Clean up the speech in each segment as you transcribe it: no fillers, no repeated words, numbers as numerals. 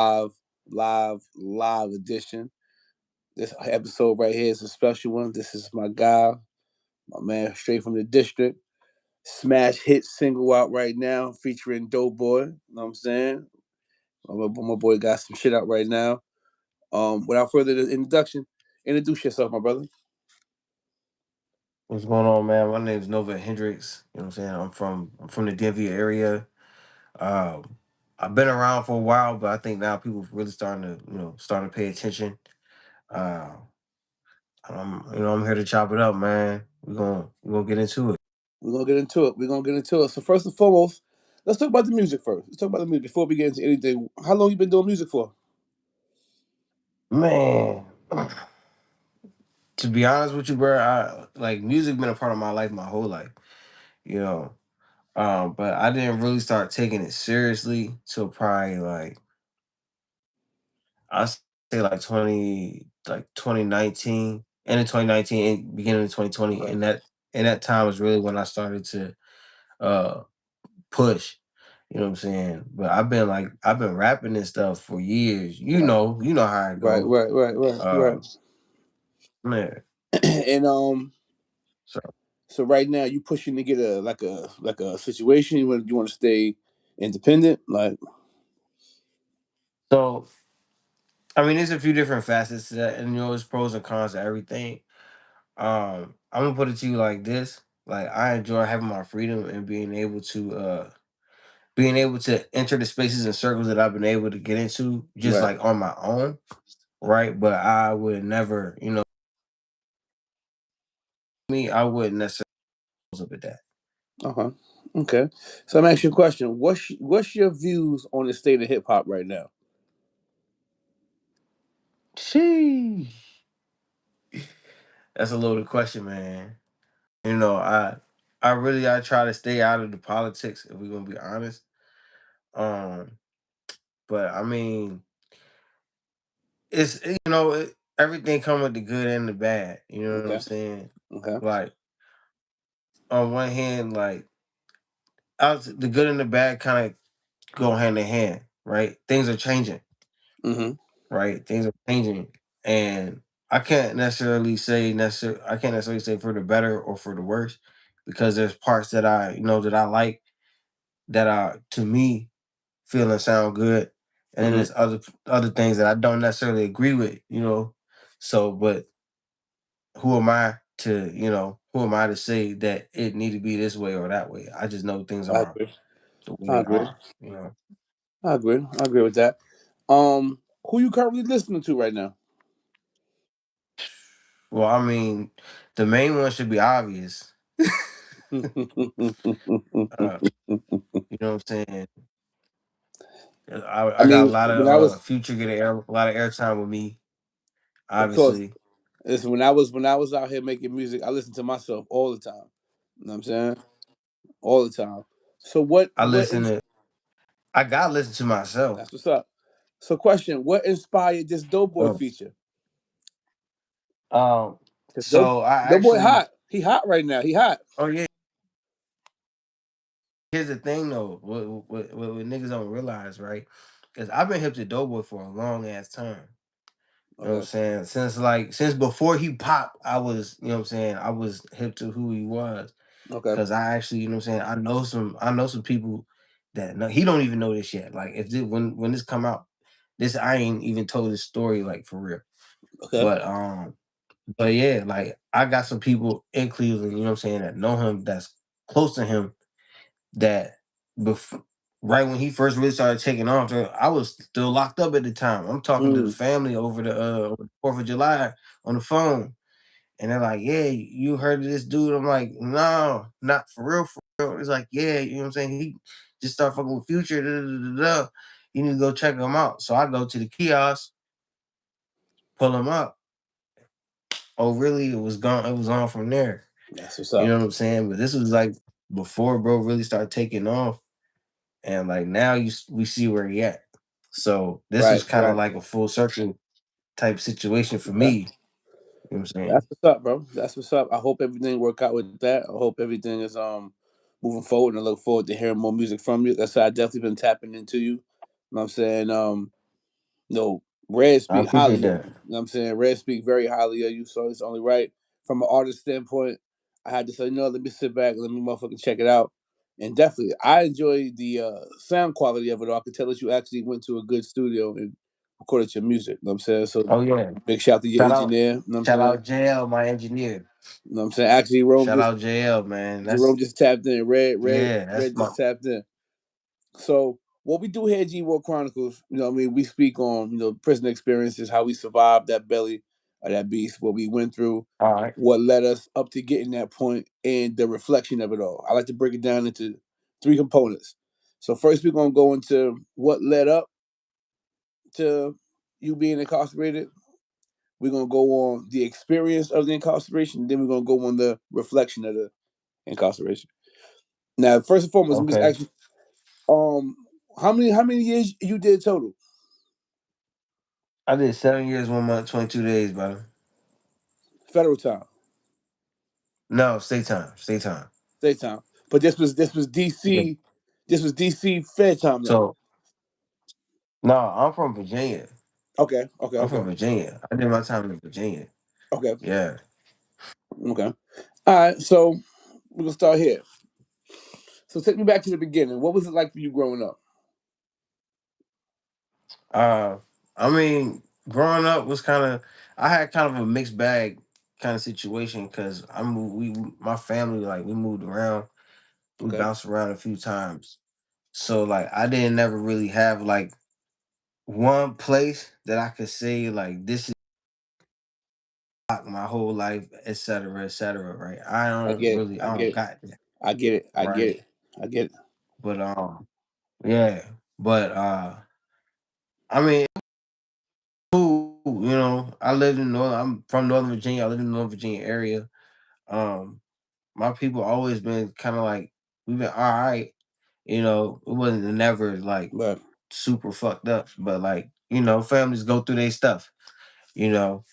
live edition. This episode right here is a special one. This is my guy, my man, straight from the district. Smash hit single out right now featuring Doughboy. You know what I'm saying? My boy got some shit out right now. Without further introduction, introduce yourself, my brother. What's going on, man? My name's Nova Hendricks. You know what I'm saying? I'm from the DMV area. Um, I've been around for a while, but I think now people really starting to pay attention. Uh, I'm here to chop it up, man. We're gonna get into it. We're gonna get into it. We're gonna get into it. So first and foremost, let's talk about the music first. Let's talk about the music before we get into anything. How long you been doing music for? Man, to be honest with you, bro, I like music been a part of my life my whole life, you know. But I didn't really start taking it seriously till probably like I say like 2019, end of 2019, beginning of 2020, Okay. and that time was really when I started to uh push. You know what I'm saying? But I've been rapping this stuff for years. Right. You know how it Right. go. Right. Right. Right. Uh Right. man. and So so right now you pushing to get a situation. You want to stay independent, like so I mean there's a few different facets to that, and there's pros and cons to everything. I'm gonna put it to you like this. Like I enjoy having my freedom and being able to enter the spaces and circles that I've been able to get into just right. like on my own, right? But I would never, I wouldn't necessarily up at that. Uh huh. Okay. So I'm asking you a question. What's your views on the state of hip hop right now? Sheesh. That's a loaded question, man. You know, I try to stay out of the politics if we're gonna be honest. Um, but I mean, it's everything come with the good and the bad. You know what I'm Okay. saying? Okay. Like on one hand, like the good and the bad kind of go hand in hand, right? Things are changing, Mm-hmm. right? Things are changing, and I can't necessarily say for the better or for the worse because there's parts that that I like that are to me feel and sound good, and then Mm-hmm. there's other things that I don't necessarily agree with, you know. So, but who am I to say that it need to be this way or that way? I just know things I are agree. the way I they agree. are, you know. I agree. I agree with that. Who you currently listening to right now? Well, I mean, the main one should be obvious. uh, you know what I'm saying? I I got a mean, lot when I of was, future a lot of airtime with me, of course, obviously. listen, when I was out here making music, I listened to myself all the time. You know what I'm saying? All the time. So I listen to I gotta listen to myself. that's what's up. So question, what inspired this Doughboy Oh, feature? um, Because so I Doughboy actually, hot. He hot right now. He hot. oh yeah, here's the thing though, what niggas don't realize, right? Because I've been hip to Doughboy for a long ass time. You know what I'm Okay. saying? Since before he popped, I was, you know what I'm saying, I was hip to who he was. Okay. Cause I actually, you know what I'm saying, I know some people that know he don't even know this yet. Like if this, when this come out, this I ain't even told this story like for real. Okay. But but yeah, like I got some people in Cleveland, you know what I'm saying, that know him, that's close to him, that before right when he first really started taking off, I was still locked up at the time. I'm talking to the Mm. family over the 4th of July on the phone. And they're like, yeah, you heard of this dude? I'm like, no, not for real, for real. It's like, yeah, you know what I'm saying? He just started fucking with Future. Da, da, da, da. You need to go check him out. So I go to the kiosk, pull him up. Oh, really? It was gone. It was on from there. That's what's You up. know what I'm saying? But this was like before bro really started taking off. And like now we see where he at. So this Right. was kind of Right. like a full circle type situation for Okay. me. You know what I'm That's saying? what's up, bro. That's what's up. I hope everything work out with that. I hope everything is moving forward, and I look forward to hearing more music from you. That's why I definitely been tapping into you. You know what I'm saying? No, Red I speak appreciate highly of you. that. You know what I'm saying? Red speak very highly of you, so it's only right. From an artist standpoint, I had to say, let me sit back, let me motherfucking check it out. And definitely, I enjoy the sound quality of it all. I could tell that you actually went to a good studio and recorded your music. You know what I'm saying? So Oh yeah. big shout to your Shout out engineer. You know what I'm shout saying? out JL, my engineer. You know what I'm saying? Actually, Rome Shout just out JL, man. Jerome That's just tapped in. yeah, that's Red my just tapped in. So what we do here at G War Chronicles, you know, what I mean, we speak on prison experiences, how we survived that belly of that beast, what we went through, all right. what led us up to getting that point, and the reflection of it all. I like to break it down into three components. So first, we're gonna go into what led up to you being incarcerated. We're gonna go on the experience of the incarceration. Then we're gonna go on the reflection of the incarceration. Now, first and foremost, let me just Okay. ask you, um, how many years you did total? I did 7 years, 1 month, 22 days, brother. Federal time, No, state time. State time. state time. But this was Yeah. DC, this was DC fair time though. So no, I'm from Virginia. Okay, okay, I'm from okay, Virginia. I did my time in Virginia. okay, Yeah. okay. All right, so we're gonna start here. So take me back to the beginning. What was it like for you growing up? Uh I mean, growing up was I had kind of a mixed bag kind of situation because I moved we my family, like, we moved around. We Okay, bounced around a few times. So like I didn't never really have like one place that I could say like this is like my whole life, et cetera, right? I get it. I I get don't it. got that, I get it. I get right? it. I get it. But yeah. But I mean, I lived in I'm from Northern Virginia. I live in the Northern Virginia area. Um, my people always been kind of like we've been all right. It wasn't never like But super fucked up, but like, families go through their stuff,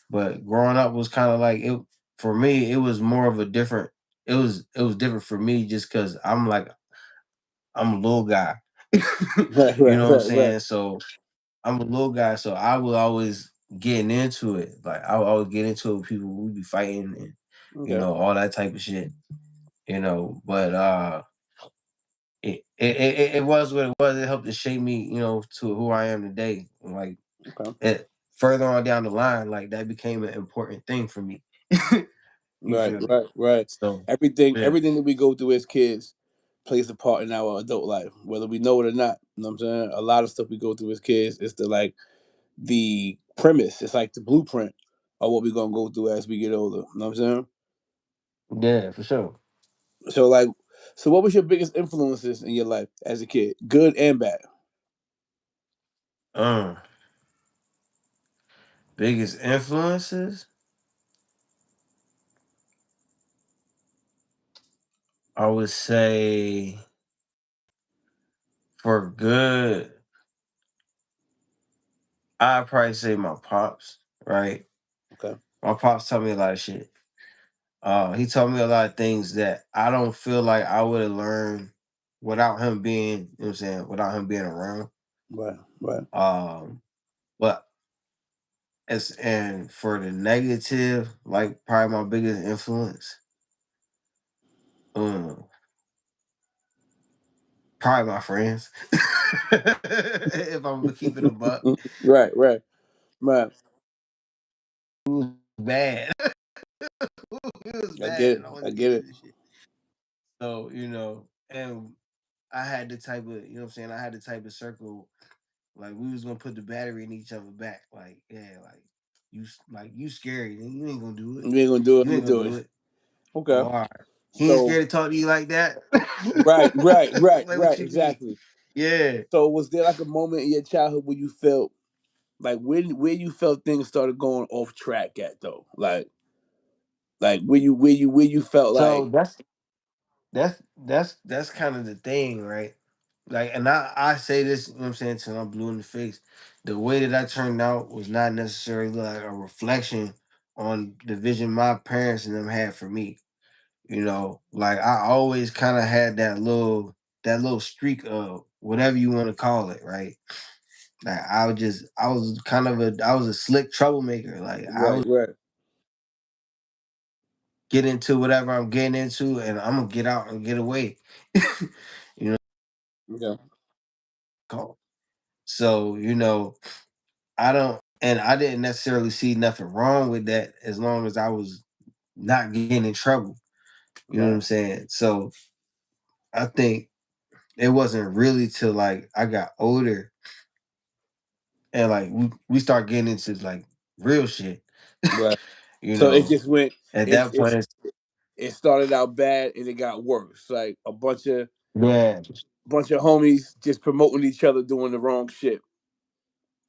But growing up was kind of like it for me, it was more of a different it was different for me just because I'm a little guy. right, You right, know what I'm right, right. saying? So I'm a little guy, so I would always getting into it. Like I would always get into it with people. We'd be fighting and Okay, all that type of shit. But it was what it was. It helped to shape me, to who I am today. Like okay. it further on down the line, like that became an important thing for me. You Right, feel me? right, right. So yeah, Everything that we go through as kids plays a part in our adult life, whether we know it or not. You know what I'm saying? A lot of stuff we go through as kids is the premise. It's like the blueprint of what we're gonna go through as we get older. You know what I'm saying? yeah, for sure. So like, so what was your biggest influences in your life as a kid, good and bad? Um, Biggest influences, I would say for good, I'd probably say my pops, right? Okay, My pops taught me a lot of shit. He taught me a lot of things that I don't feel like I would have learned without him being, what I'm saying, without him being around. right, right. But and for the negative, like probably my biggest influence, um, probably my friends. If I'm keeping a buck, Right, right, right. it was bad. It was I get bad, it. and I I wasn't get getting it. this shit. So and I had the type of, what I'm saying, I had the type of circle. Like we was gonna put the battery in each other back. Like, yeah, like you scary, nigga. You ain't gonna do it. You ain't gonna do it. You I'm ain't gonna gonna do do it. it. Oh, Okay. all right. He ain't So scared to talk to you like that. right, right, right, Like what right. you mean? Exactly. Yeah. So was there like a moment in your childhood where you felt like where you felt things started going off track at though? Like where you felt So like that's kind of the thing, right? Like, and I say this, what I'm saying, till I'm blue in the face. The way that I turned out was not necessarily like a reflection on the vision my parents and them had for me. Like I always kind of had that little streak of whatever you want to call it, right? Like I was kind of I was a slick troublemaker. Like I Right, was right. get into whatever I'm getting into, and I'm gonna get out and get away. you Yeah, know, so I don't, and I didn't necessarily see nothing wrong with that as long as I was not getting in trouble. You know what right, I'm saying? So I think it wasn't really till like I got older and like we start getting into like real shit. right. you So it know, just went. at It's that point, it's it started out bad and it got worse. Like a yeah, bunch of homies just promoting each other doing the wrong shit.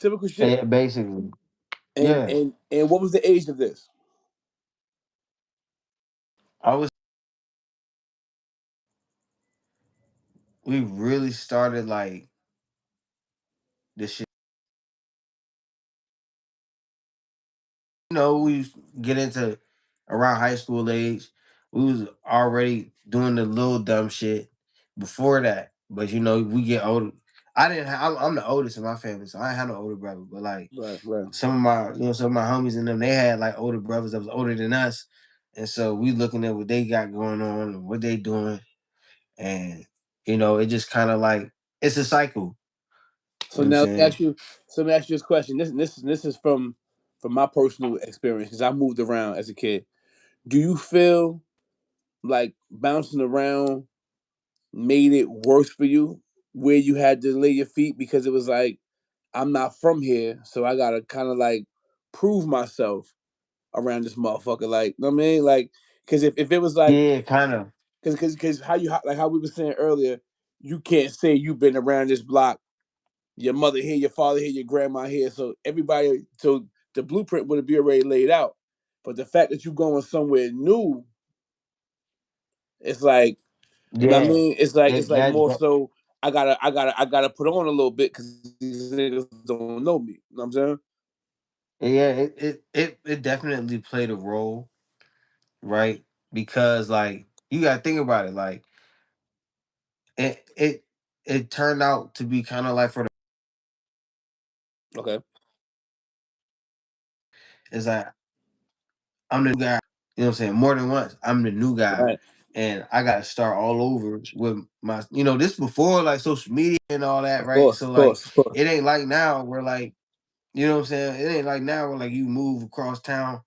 Typical shit. yeah, basically, And yeah. and and what was the age of this? I was we really started like this shit. We get into around high school age. We was already doing the little dumb shit before that. But we get older. I didn't. I'm the oldest in my family, so I ain't have no older brother. But like Right, right. some of my homies and them, they had like older brothers that was older than us, and so we looking at what they got going on and what they doing, and it just kind of like it's a cycle. You So know what I'm now let me saying? ask you. So let me ask you this question. This is from my personal experience because I moved around as a kid. Do you feel like bouncing around made it worse for you, where you had to lay your feet because it was like I'm not from here, so I gotta kind of like prove myself around this motherfucker. Like, you know what I mean? Like, because if it was like, Yeah, kind of. because how we were saying earlier, you can't say you've been around this block. Your mother here, your father here, your grandma here, so everybody, so the blueprint would be already laid out. But the fact that you're going somewhere new, it's like, you know what I Yeah, mean? It's like that, more that so. I gotta put on a little bit because these niggas don't know me. You know what I'm saying? yeah, it definitely played a role, right? Because like you gotta think about it, like it turned out to be kind of like for the Okay. it's like I'm the new guy, you know what I'm saying? More than once, I'm the new guy. Right. And I gotta start all over with my this before like social media and all that, Of right? course. So Of like course. Of course. it ain't like now where like, you know what I'm saying? It ain't like now where like you move across town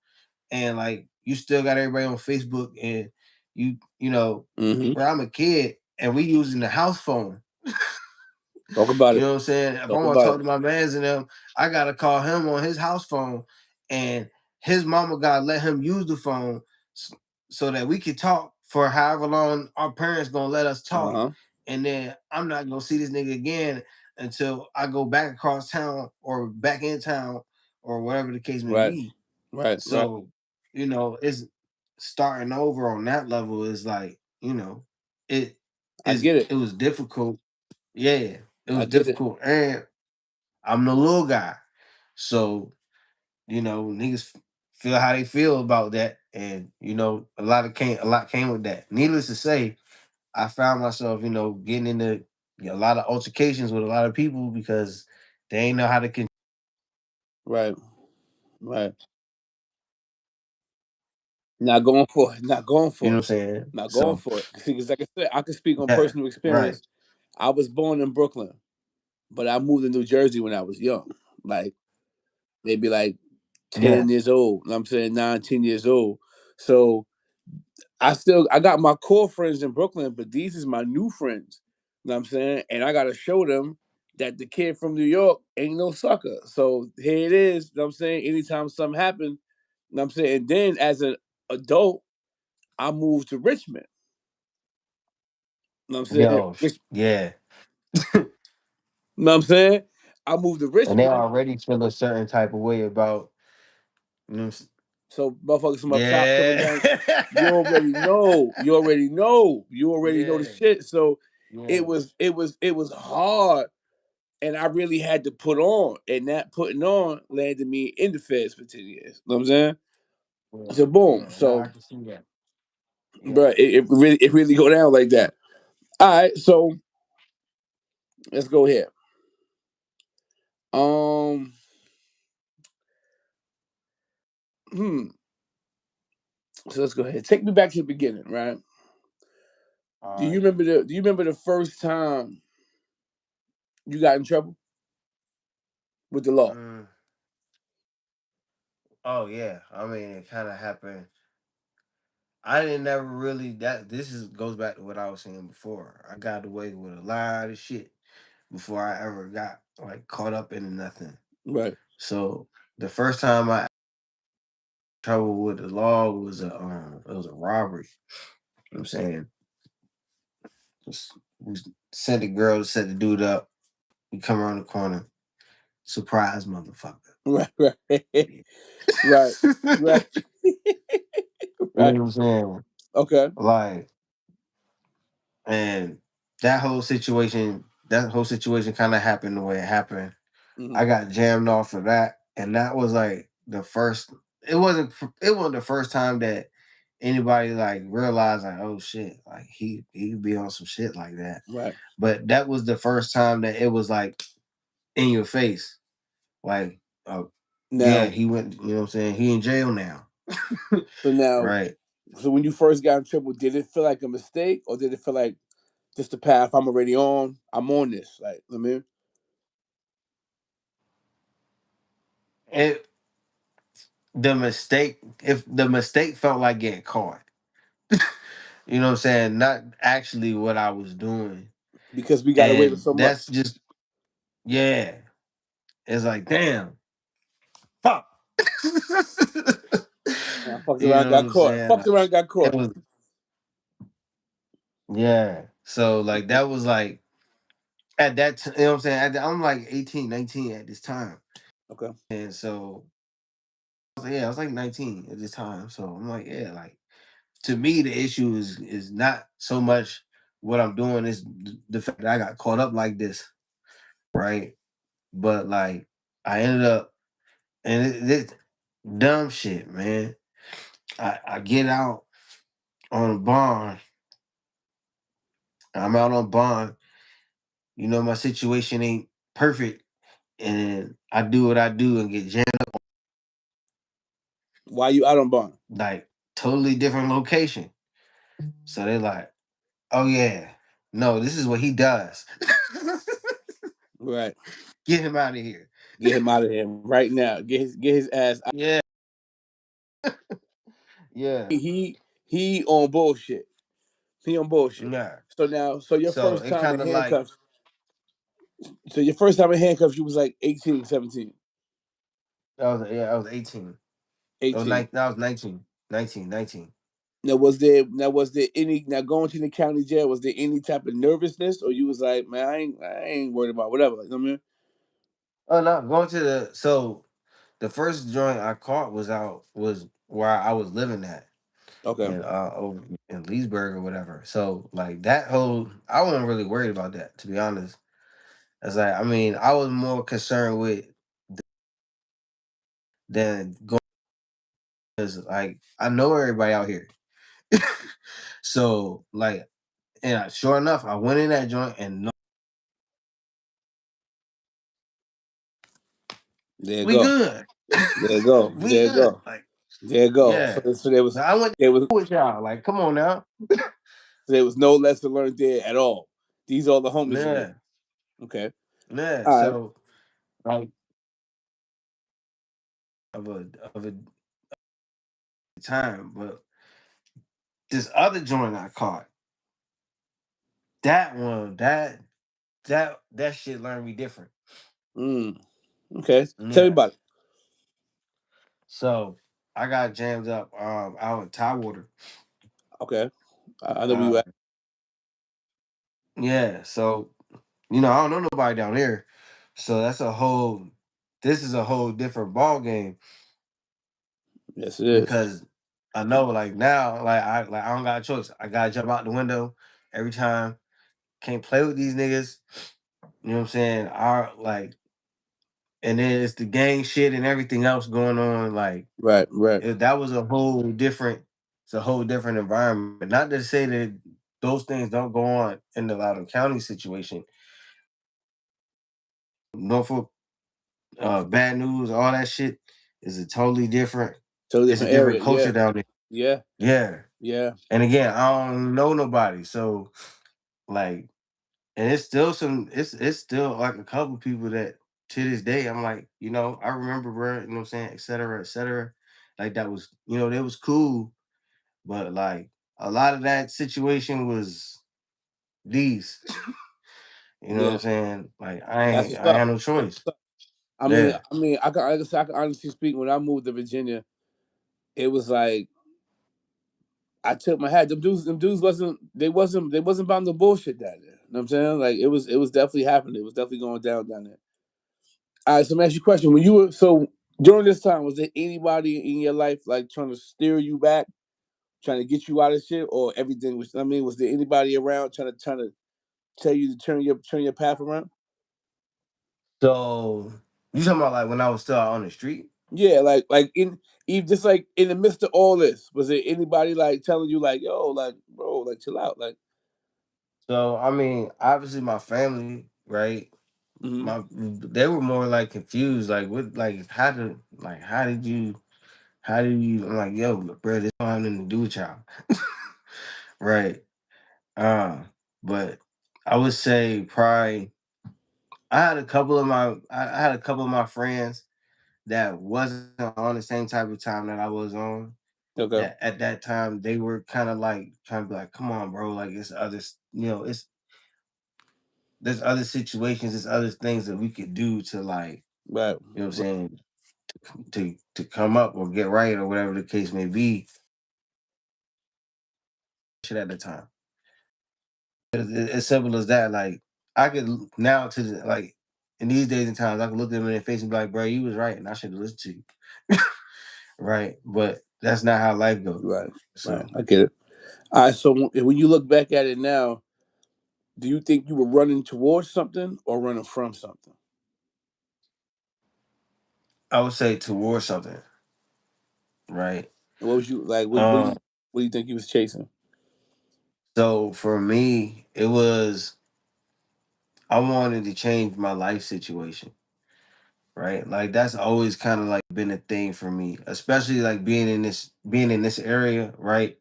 and like you still got everybody on Facebook and Hmm. where I'm a kid and we using the house phone. Talk about You it. know what I'm saying? If I Talk want to about talk it. to my mans and them, I gotta call him on his house phone, and his mama gotta let him use the phone so that we can talk for however long our parents gonna let us Uh talk, huh. and then I'm not gonna see this nigga again until I go back across town or back in town or whatever the case may Right. be. Right. Right. So, it's starting over on that level is like, it I get it. it was difficult. Yeah, it I was get it. difficult. And I'm the little guy. So, niggas feel how they feel about that. And, a lot came with that. Needless to say, I found myself, getting into a lot of altercations with a lot of people because they ain't know how to Right. Right. Not going for it. Not going you know for what it. I'm saying? Not going So for it. See, because like I said, I can speak on yeah, personal right. experience. I was born in Brooklyn, but I moved to New Jersey when I was young. Like maybe like Yeah. 10 years old. You know what I'm saying 9, 10 years old. So I got my core friends in Brooklyn, but these is my new friends. You know what I'm saying? And I gotta show them that the kid from New York ain't no sucker. So here it is. You know what I'm saying? Anytime something happens, you know what I'm saying? And then as an adult, I moved to Richmond. You know what I'm saying? Yo, yeah. You know what I'm saying? I moved to And they Richmond. already feel a certain type of way about, you know what I'm saying? So motherfuckers from up top coming Yeah. down. You already know. You already know. You already know the yeah. shit. So Yeah. it was hard, and I really had to put on, and that putting on landed me in the feds for 10 years. You know what I'm saying? Yeah. So boom. Yeah. No, So, I can see that. Yeah. bro, it really go down like that. All right, so let's go here. Um. Hmm. So let's go ahead. Take me back to the beginning, right? All right. Do you remember the first time you got in trouble with the law? Mm. Oh yeah. I mean, it kind of happened. I didn't never really that. This is goes back to what I was saying before. I got away with a lot of shit before I ever got like caught up into nothing. Right. So the first time I had trouble with the law was it was a robbery. You know what I'm saying? We sent a girl to set the dude up. We come around the corner. Surprise, motherfucker. Right. Right. You Right. Right. know what Right. I'm saying? Okay. Like, and that whole situation kind of happened the way it happened. Hmm. I got jammed off for that, and that was like the first. It wasn't the first time that anybody like realized like, oh shit, like he be on some shit like that. Right. But that was the first time that it was like in your face, like, oh yeah, Now, he went. You know what I'm saying? He in jail now, so now, right? so when you first got in trouble, did it feel like a mistake, or did it feel like just the path I'm already on? I'm on this. Like, I mean, It the mistake if the mistake felt like getting caught. You know what I'm saying? Not actually what I was doing. because we got away with And so that's much. just yeah. It's like, damn, fuck. I fucked You around, know what got I'm caught. saying? Fucked around, got It caught. was yeah. So like that was like at you know what I'm saying? I'm like 18, 19 at this time. Okay. And so yeah, I was like 19 at this time. So I'm like, yeah, like to me the issue is not so much what I'm doing, is the fact that I got caught up like this, right? But like I ended up and it dumb shit, man. I get out on bond. I'm out on bond. You know, my situation ain't perfect, and I do what I do and get jammed up, Why you out on bond? like totally different location. So they're like, "Oh yeah, no, this is what he does. Right. Get him out of here." Get him out of here right now. Get his ass out. Yeah, yeah, He on bullshit. He on bullshit. nah. So now, so your So first it time in kind of like, handcuffs. So your first time in handcuffs, you was like 18, 17, I was 18. Oh, 18. I was 19, 19, 19. Now was there any now going to the county jail? Was there any type of nervousness, or you was like, man, I ain't worried about whatever. Like, you know what I mean, Oh no, going to the first joint I caught was where I was living at. okay, In over in Leesburg or whatever. So like that whole I wasn't really worried about that, to be honest. As I mean, I was more concerned with than going, because like I know everybody out here. So like sure enough, I went in that joint and no, there you we go, good. there you go, We there you good. go, Like, there you go. yeah. So there was Now I went there was with y'all. Like, come on now. there was no lesson learned there at all. These are the homies of me. Yeah. Okay, Yeah. all right. So like of a time, but this other joint I caught, that one, that shit learned me different. Mm, okay, tell me Yeah. about it. So I got jammed up out in Tidewater. Okay, I know where you Uh at. yeah, so I don't know nobody down there. So this is a whole different ball game, Yes, it is. because I know like now I don't got a choice. I gotta jump out the window every time. Can't play with these niggas. You know what I'm saying? And then it's the gang shit and everything else going on. Like Right, right, that was a whole different. It's a whole different environment. Not to say that those things don't go on in the Loudoun County situation. Norfolk, Bad News, all that shit is a totally different. Totally It's a different different area. culture Yeah, down there. yeah, Yeah, yeah, and again, I don't know nobody, so like, and it's still some. It's still like a couple people that to this day I'm like, I remember, bro. You know what I'm saying, et cetera, et cetera. Like that was, that was cool, but like a lot of that situation was these. You know what I'm yeah. saying? Like That's what's I up. had no That's choice. what's up. I mean, Yeah. I mean, I can, like I said, I can honestly speak. When I moved to Virginia, it was like I took my hat. Them dudes they wasn't about no bullshit down there. You know what I'm saying? Like it was definitely happening. It was definitely going down there. All right, so let me ask you a question. When you were so during this time, was there anybody in your life like trying to steer you back, trying to get you out of shit, or everything was? I mean, was there anybody around trying to tell you to turn your path around? So you talking about like when I was still out on the street? Yeah, like in even just like in the midst of all this, was there anybody like telling you like, yo, like bro, like chill out, like, So I mean, obviously my family, right? mm-hmm. They were more like confused, like what, like how did you? I'm like, yo, bro, this don't have nothing to do with y'all, right? Uh, but I would say probably I had a couple of my friends that wasn't on the same type of time that I was on. Okay, That at that time they were kind of like trying to be like, come on, bro, like it's there's other situations, there's other things that we could do to like, right, you know what I'm right, saying, to come up or get right or whatever the case may be. Shit at the time. As simple as that. Like I could now like in these days and times, I can look them in their face and be like, bro, you was right, and I should have listened to you. Right. But that's not how life goes. right, right. So I get it. All right, so when you look back at it now, do you think you were running towards something or running from something? I would say towards something, right? And what was you like? Um, What do you think you was chasing? so for me, it was I wanted to change my life situation, right? Like that's always kind of like been a thing for me, especially like being in this area, right?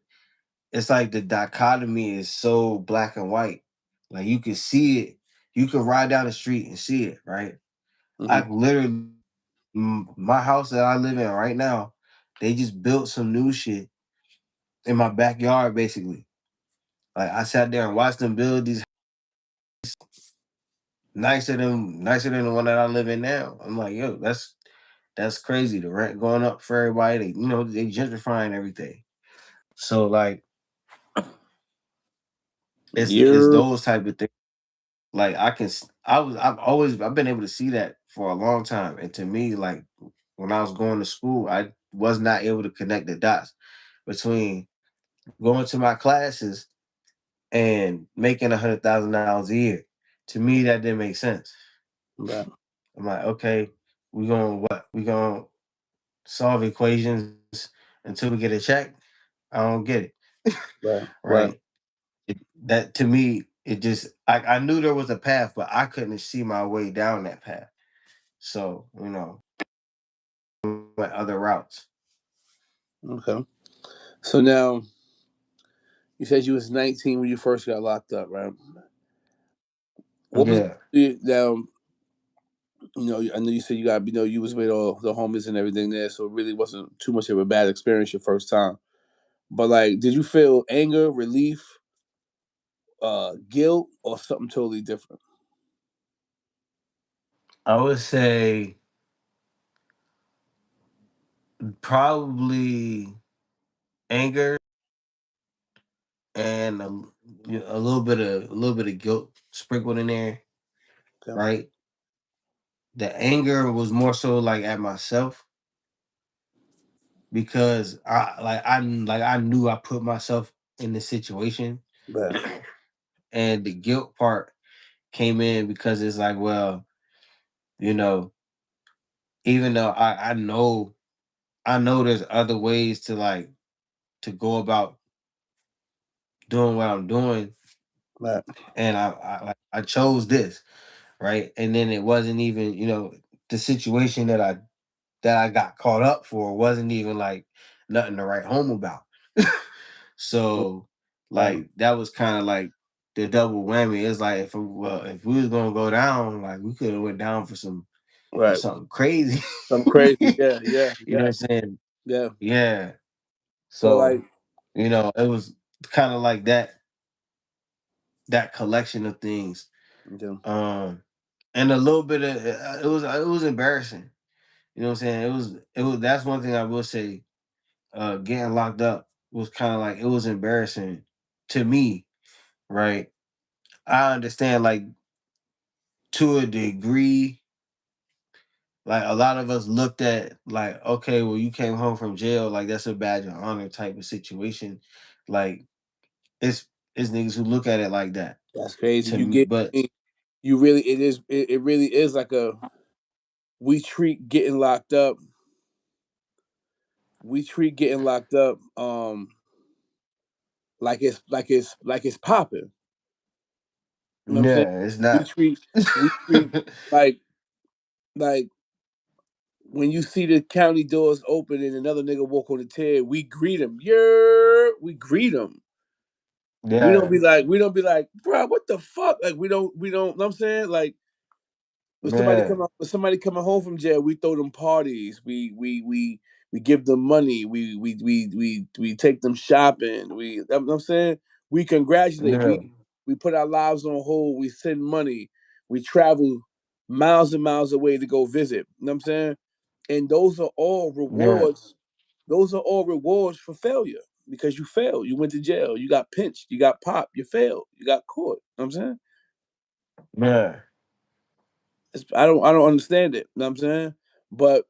It's like the dichotomy is so black and white. Like you can see it, you can ride down the street and see it, right? Hmm. I literally my house that I live in right now, they just built some new shit in my backyard, basically. Like I sat there and watched them build these nicer than the one that I live in now. I'm like, yo, that's crazy. The rent going up for everybody. They gentrifying everything. So like it's You're those type of things. Like I've been able to see that for a long time. And to me, like when I was going to school, I was not able to connect the dots between going to my classes and making $100,000 a year. To me, that didn't make sense. right, I'm like, okay, we gonna what? We gonna solve equations until we get a check? I don't get it. right, right. Right? That to me, it just I knew there was a path, but I couldn't see my way down that path. So, went other routes. Okay. So now you said you was 19 when you first got locked up, right? What was Yeah. now? I know you said you was with all the homies and everything there, so it really wasn't too much of a bad experience your first time. But like, did you feel anger, relief, guilt, or something totally different? I would say probably anger and a little bit of guilt sprinkled in there, Okay. right? The anger was more so like at myself because I knew I put myself in this situation. Right. And the guilt part came in because it's like, well, you know, even though I know there's other ways to like to go about doing what I'm doing, Right. and I chose this, right? And then it wasn't even, the situation that I got caught up for wasn't even like nothing to write home about. So Right. like that was kind of like the double whammy. It's like if we was gonna go down, like we could have went down for Right. something crazy. Something crazy. Yeah. Yeah. You know what Yeah. I'm saying? Yeah. Yeah. So like, So, it was kind of like that collection of things. yeah, Um and a little bit of it was embarrassing. You know what I'm saying? It was that's one thing I will say. Getting locked up was kind of like it was embarrassing to me, right? I understand like to a degree, like a lot of us looked at like, okay, well, you came home from jail, like that's a badge of honor type of situation. Like it's it's niggas who look at it like that. that's crazy. To You me, get but you really it is it really is like a we treat getting locked up. We treat getting locked up like it's popping. You know what I'm saying? yeah, it's We not. treat we treat like like when you see the county doors open and another nigga walk on the tear, we greet him. Yeah, we greet him. Yeah, We don't be like, bro, what the fuck? Like we don't. Know what I'm saying like yeah, when somebody coming home from jail, we throw them parties. We give them money. We take them shopping. You know what I'm saying we congratulate. yeah, We put our lives on hold. We send money. We travel miles and miles away to go visit. You know what I'm saying? And those are all yeah, rewards. Those are all rewards for failure because you failed. You went to jail. You got pinched. You got popped. You failed. You got caught. You know what I'm saying? yeah, I don't understand it. You know what I'm saying? But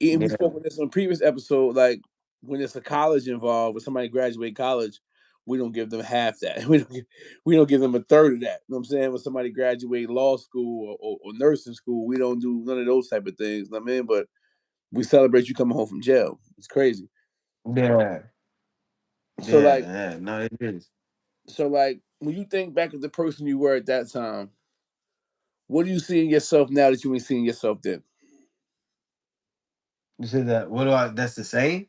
and we yeah, spoke on this on a previous episode, like when it's a college involved, when somebody graduate college, we don't give them half that. We don't give them a third of that. You know what I'm saying? When somebody graduate law school or nursing school, we don't do none of those type of things. You know what I mean? But we celebrate you coming home from jail. It's crazy. yeah, So like yeah. No, it is. when you think back of the person you were at that time, what do you see in yourself now that you ain't seeing yourself then? You said that. What do I? That's the same.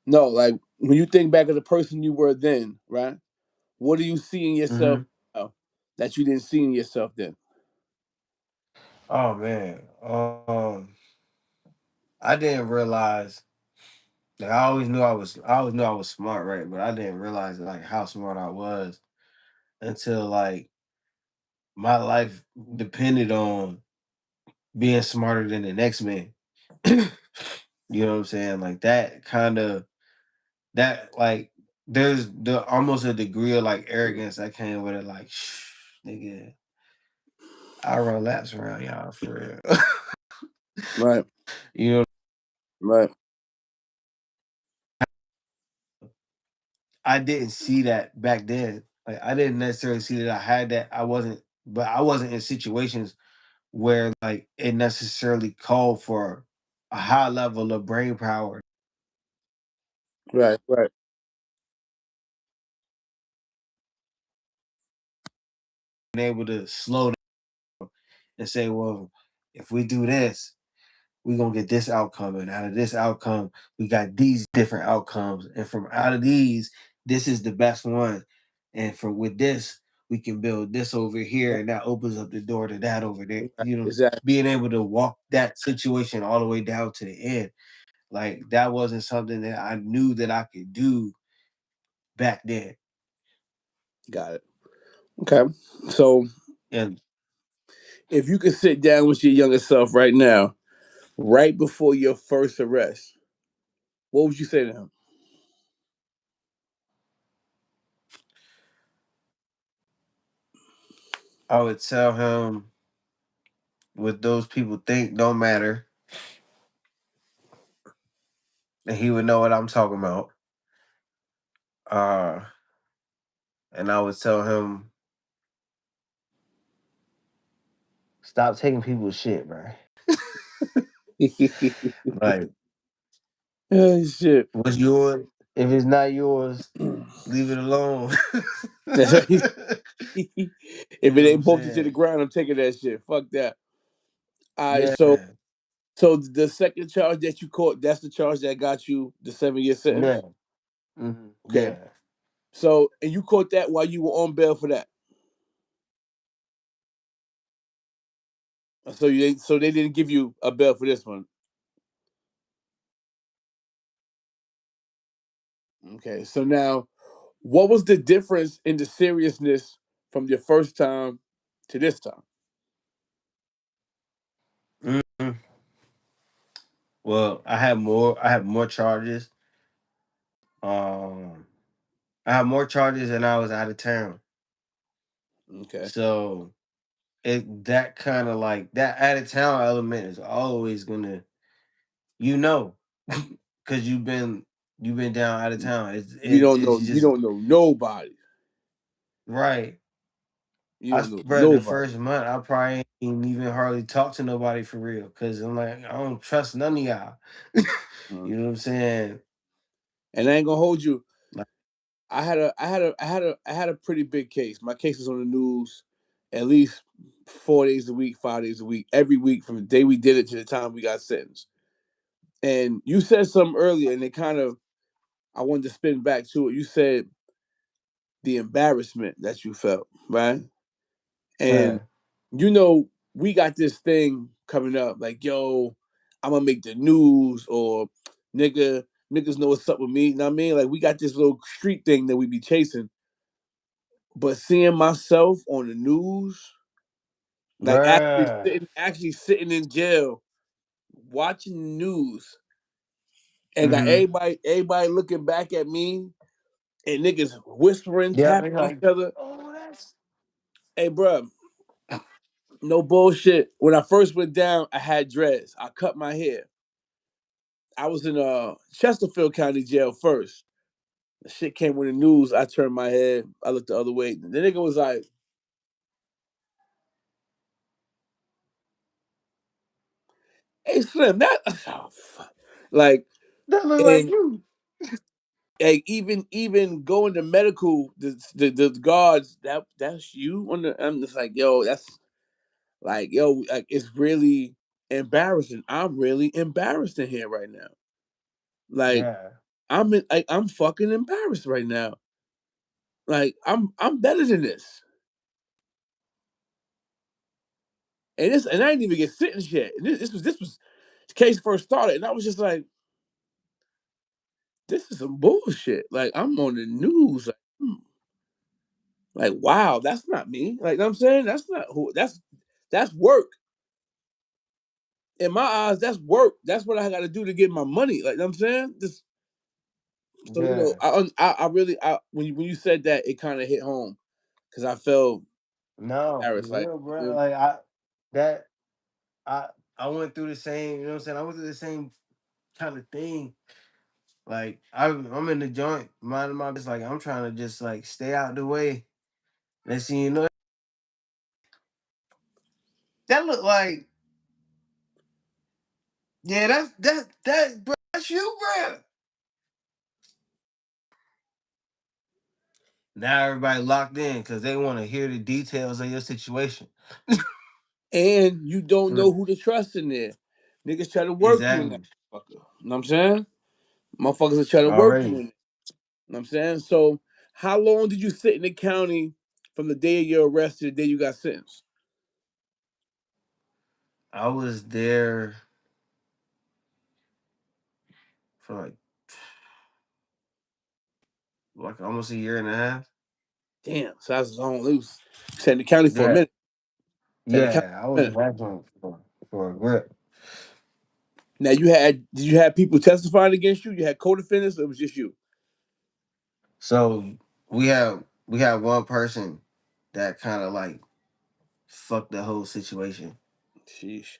No, like when you think back of the person you were then, right? What do you see in yourself Hmm. now that you didn't see in yourself then? Oh man. I didn't realize. Like I always knew I was smart, right? But I didn't realize like how smart I was until like my life depended on being smarter than the next man. You know what I'm saying? Like that kind of that like there's almost a degree of like arrogance that came with it. Like, shh, nigga, I run laps around y'all for real. Right, You know, right, I didn't see that back then. Like I didn't necessarily see that I had that. But I wasn't in situations where like it necessarily called for a high level of brain power right, right, and able to slow down and say, well, if we do this, we're gonna get this outcome. And out of this outcome, we got these different outcomes. And from out of these, this is the best one. And from with this, we can build this over here, and that opens up the door to that over there. right. Exactly. Being able to walk that situation all the way down to the end. Like that wasn't something that I knew that I could do back then. Got it. Okay. So And if you could sit down with your younger self right now, right before your first arrest, what would you say to him? I would tell him what those people think don't matter, and he would know what I'm talking about. Uh, and I would tell him stop taking people's shit, bro. Like Oh shit. what's yours? If it's not yours, leave it alone. That's right. You If it know what I'm ain't posted to the saying? ground, I'm taking that shit. Fuck that. All right, so Yeah. So the second charge that you caught, that's the charge that got you the 7 year Yeah. sentence. Okay. Yeah. So and you caught that while you were on bail for that. So they didn't give you a bail for this one. Okay. So now, what was the difference in the seriousness from your first time to this time? hmm Well, I have more charges. Um, I have more charges and I was out of town. Okay. So it that kind of like that out of town element is always gonna, you know, because you've been down out of town. It's You just don't know nobody. right. You don't know Bro, the nobody. first month I probably ain't even hardly talk to nobody for real because I'm like I don't trust none of y'all. Uh, You know what I'm saying? and I ain't gonna hold you. Like, I had a pretty big case. My case was on the news at least 4 days a week, 5 days a week, every week from the day we did it to the time we got sentenced. And you said something earlier, and it kind of I wanted to spin back to it. You said the embarrassment that you felt, right? yeah, And you know, we got this thing coming up, like, yo, I'm gonna make the news, or niggas know what's up with me. You know what I mean? Like we got this little street thing that we be chasing. But seeing myself on the news, like bruh. actually sitting in jail, watching the news, and got Mm-hmm. everybody looking back at me, and niggas whispering, Yeah, they tapping each like, other. oh, that's Hey, bro, no bullshit. When I first went down, I had dreads. I cut my hair. I was in Chesterfield County Jail first. The shit came with the news. I turned my head. I looked the other way. The nigga was like, "Hey, Slim, that oh, fuck." Like, that look like and you. even going to medical, the guards that's you on the. I'm just like, yo, that's like, yo, like it's really embarrassing. I'm really embarrassed in here right now. Like, Yeah, I'm fucking embarrassed right now. Like, I'm better than this. And I didn't even get sentenced yet. And this was the case first started, and I was just like, this is some bullshit. Like I'm on the news. Like wow, that's not me. Like I'm saying, that's not who. That's work. In my eyes, that's work. That's what I got to do to get my money. Like I'm saying, just so you know, yeah. I really, when you said that, it kind of hit home because I felt No, for embarrassed. Like real, bro. you know, Like that I I went through the same. You know what I'm saying? I went through the same kind of thing. Like I'm in the joint, minding my business. Like I'm trying to just like stay out the way. Next thing you know, that look like yeah, that bro, that's you, bro. Now everybody locked in because they want to hear the details of your situation. and you don't Mm, know who to trust in there. Niggas try to work you in that exactly. fucker. You know what I'm saying? Motherfuckers will try to work you Already. in it. You know what I'm saying? So, how long did you sit in the county from the day of your arrest to the day you got sentenced? I was there for like almost a year and a half. Damn, so that's long loose. Sat in the county for a Yeah. minute. Sat in the county Yeah, I for a was minute. rapping for a grip. Now did you have people testifying against you? You had co-defendants, or it was just you? So we have one person that kind of like fucked the whole situation. Sheesh.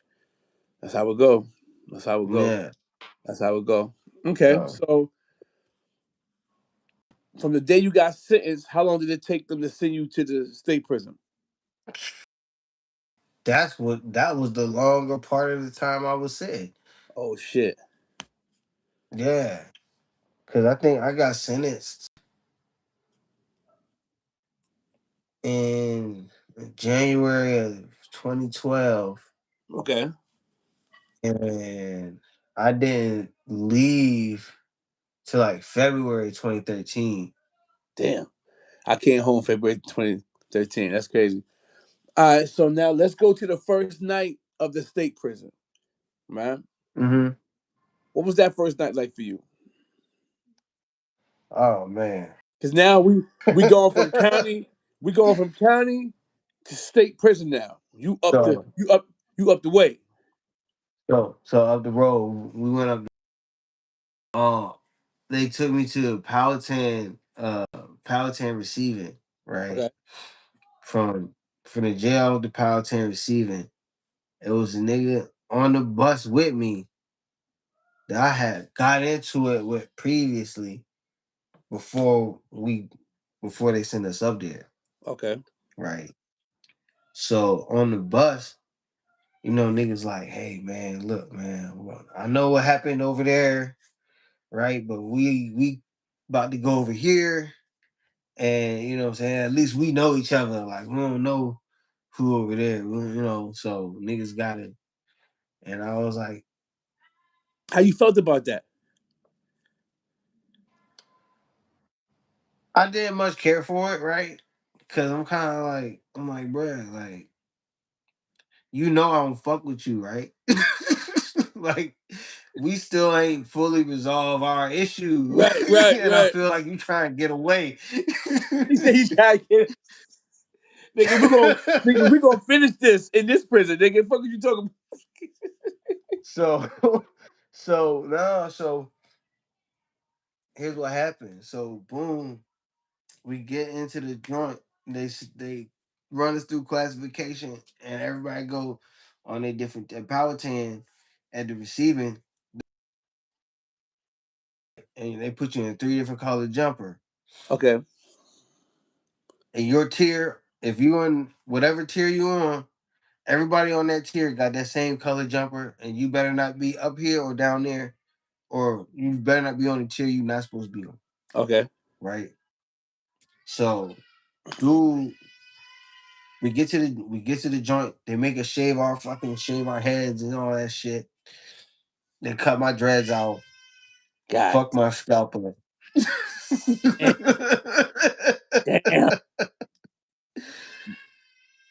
That's how it go. That's how it go. Yeah. That's how it go. Okay, So so from the day you got sentenced, how long did it take them to send you to the state prison? that was the longer part of the time I was sitting. Oh shit. Yeah. Cause I think I got sentenced in January of 2012. Okay. and I didn't leave till like February 2013. Damn. I came home February 2013. That's crazy. All right, so now let's go to the first night of the state prison, man. Mm-hmm. What was that first night like for you? Oh man. Because now we going from county, we going from county to state prison now. so You up the way. so up the road we went up. Uh, they took me to Powhatan receiving, right? Okay. From from the jail to Powhatan receiving. It was a nigga on the bus with me that I had got into it with previously before we before they sent us up there, Okay. right? So on the bus, niggas like, hey man, look, man, I know what happened over there, right? But we about to go over here, and you know what I'm saying, at least we know each other. Like we don't know who over there, so niggas got it. And I was like, How you felt about that? I didn't much care for it, right? Cause I'm kind of like, bruh, like, I don't fuck with you, right? Like, we still ain't fully resolved our issue. Right, right, And I right. feel like you trying to get away. He said he tried to get it. Nigga, we gonna finish this in this prison. Nigga, fuck what you talking about? so so here's what happened. So boom, we get into the joint. They run us through classification, and everybody go on a different Powhatan at the receiving, and they put you in three different color jumper. Okay, And your tier, if you on whatever tier you on, everybody on that tier got that same color jumper, and you better not be up here or down there, or you better not be on the tier you're not supposed to be on, okay, right? So, dude, we get to the joint. They make us shave our heads and all that shit. They cut my dreads out, God fuck my scalp up. damn, damn.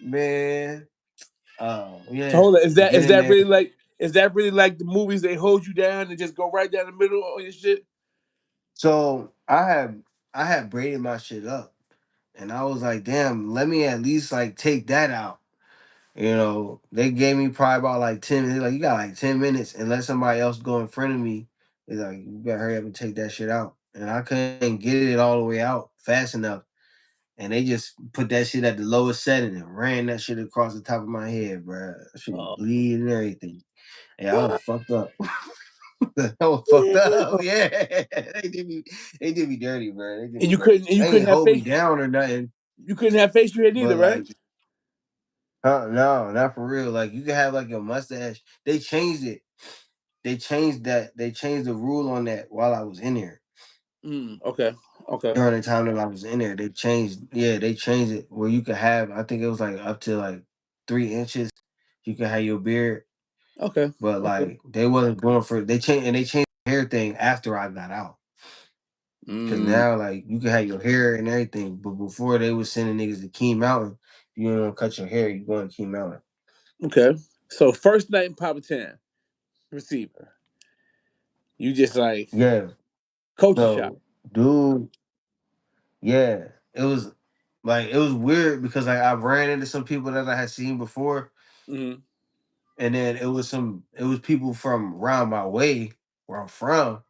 Man, So yeah, hold on, we get is in that there. really like the movies they hold you down and just go right down the middle on your shit? So I had braided my shit up, and I was like, damn, let me at least like take that out. They gave me probably about like 10 minutes. Like, you got like 10 minutes, and let somebody else go in front of me. It's like, you better hurry up and take that shit out. And I couldn't get it all the way out fast enough. And they just put that shit at the lowest setting and ran that shit across the top of my head, bro. That shit was Oh, bleeding and everything. Yeah, I was what? fucked up. I was fucked up. Damn. Yeah, they did me dirty, bro. They did And me dirty. you They couldn't ain't have hold me face down or nothing, you couldn't have facial hair neither, but right? like, no, not for real. Like, you can have like your mustache. They changed it. They changed that. They changed the rule on that while I was in there. Okay, okay, During the time that I was in there, they changed. Yeah, they changed it where you could have. I think it was like up to like 3 inches. You could have your beard, okay, but okay. like they wasn't going for. They changed the hair thing after I got out. Cause Mm, now, like, you can have your hair and everything, but before they was sending niggas to Key Mountain, you don't cut your hair, you go to Key Mountain. okay. So first night in Powhatan, receiver. You just like Yeah. culture shock. So, dude, yeah, it was weird because like I ran into some people that I had seen before, Hmm. and then it was people from around my way where I'm from,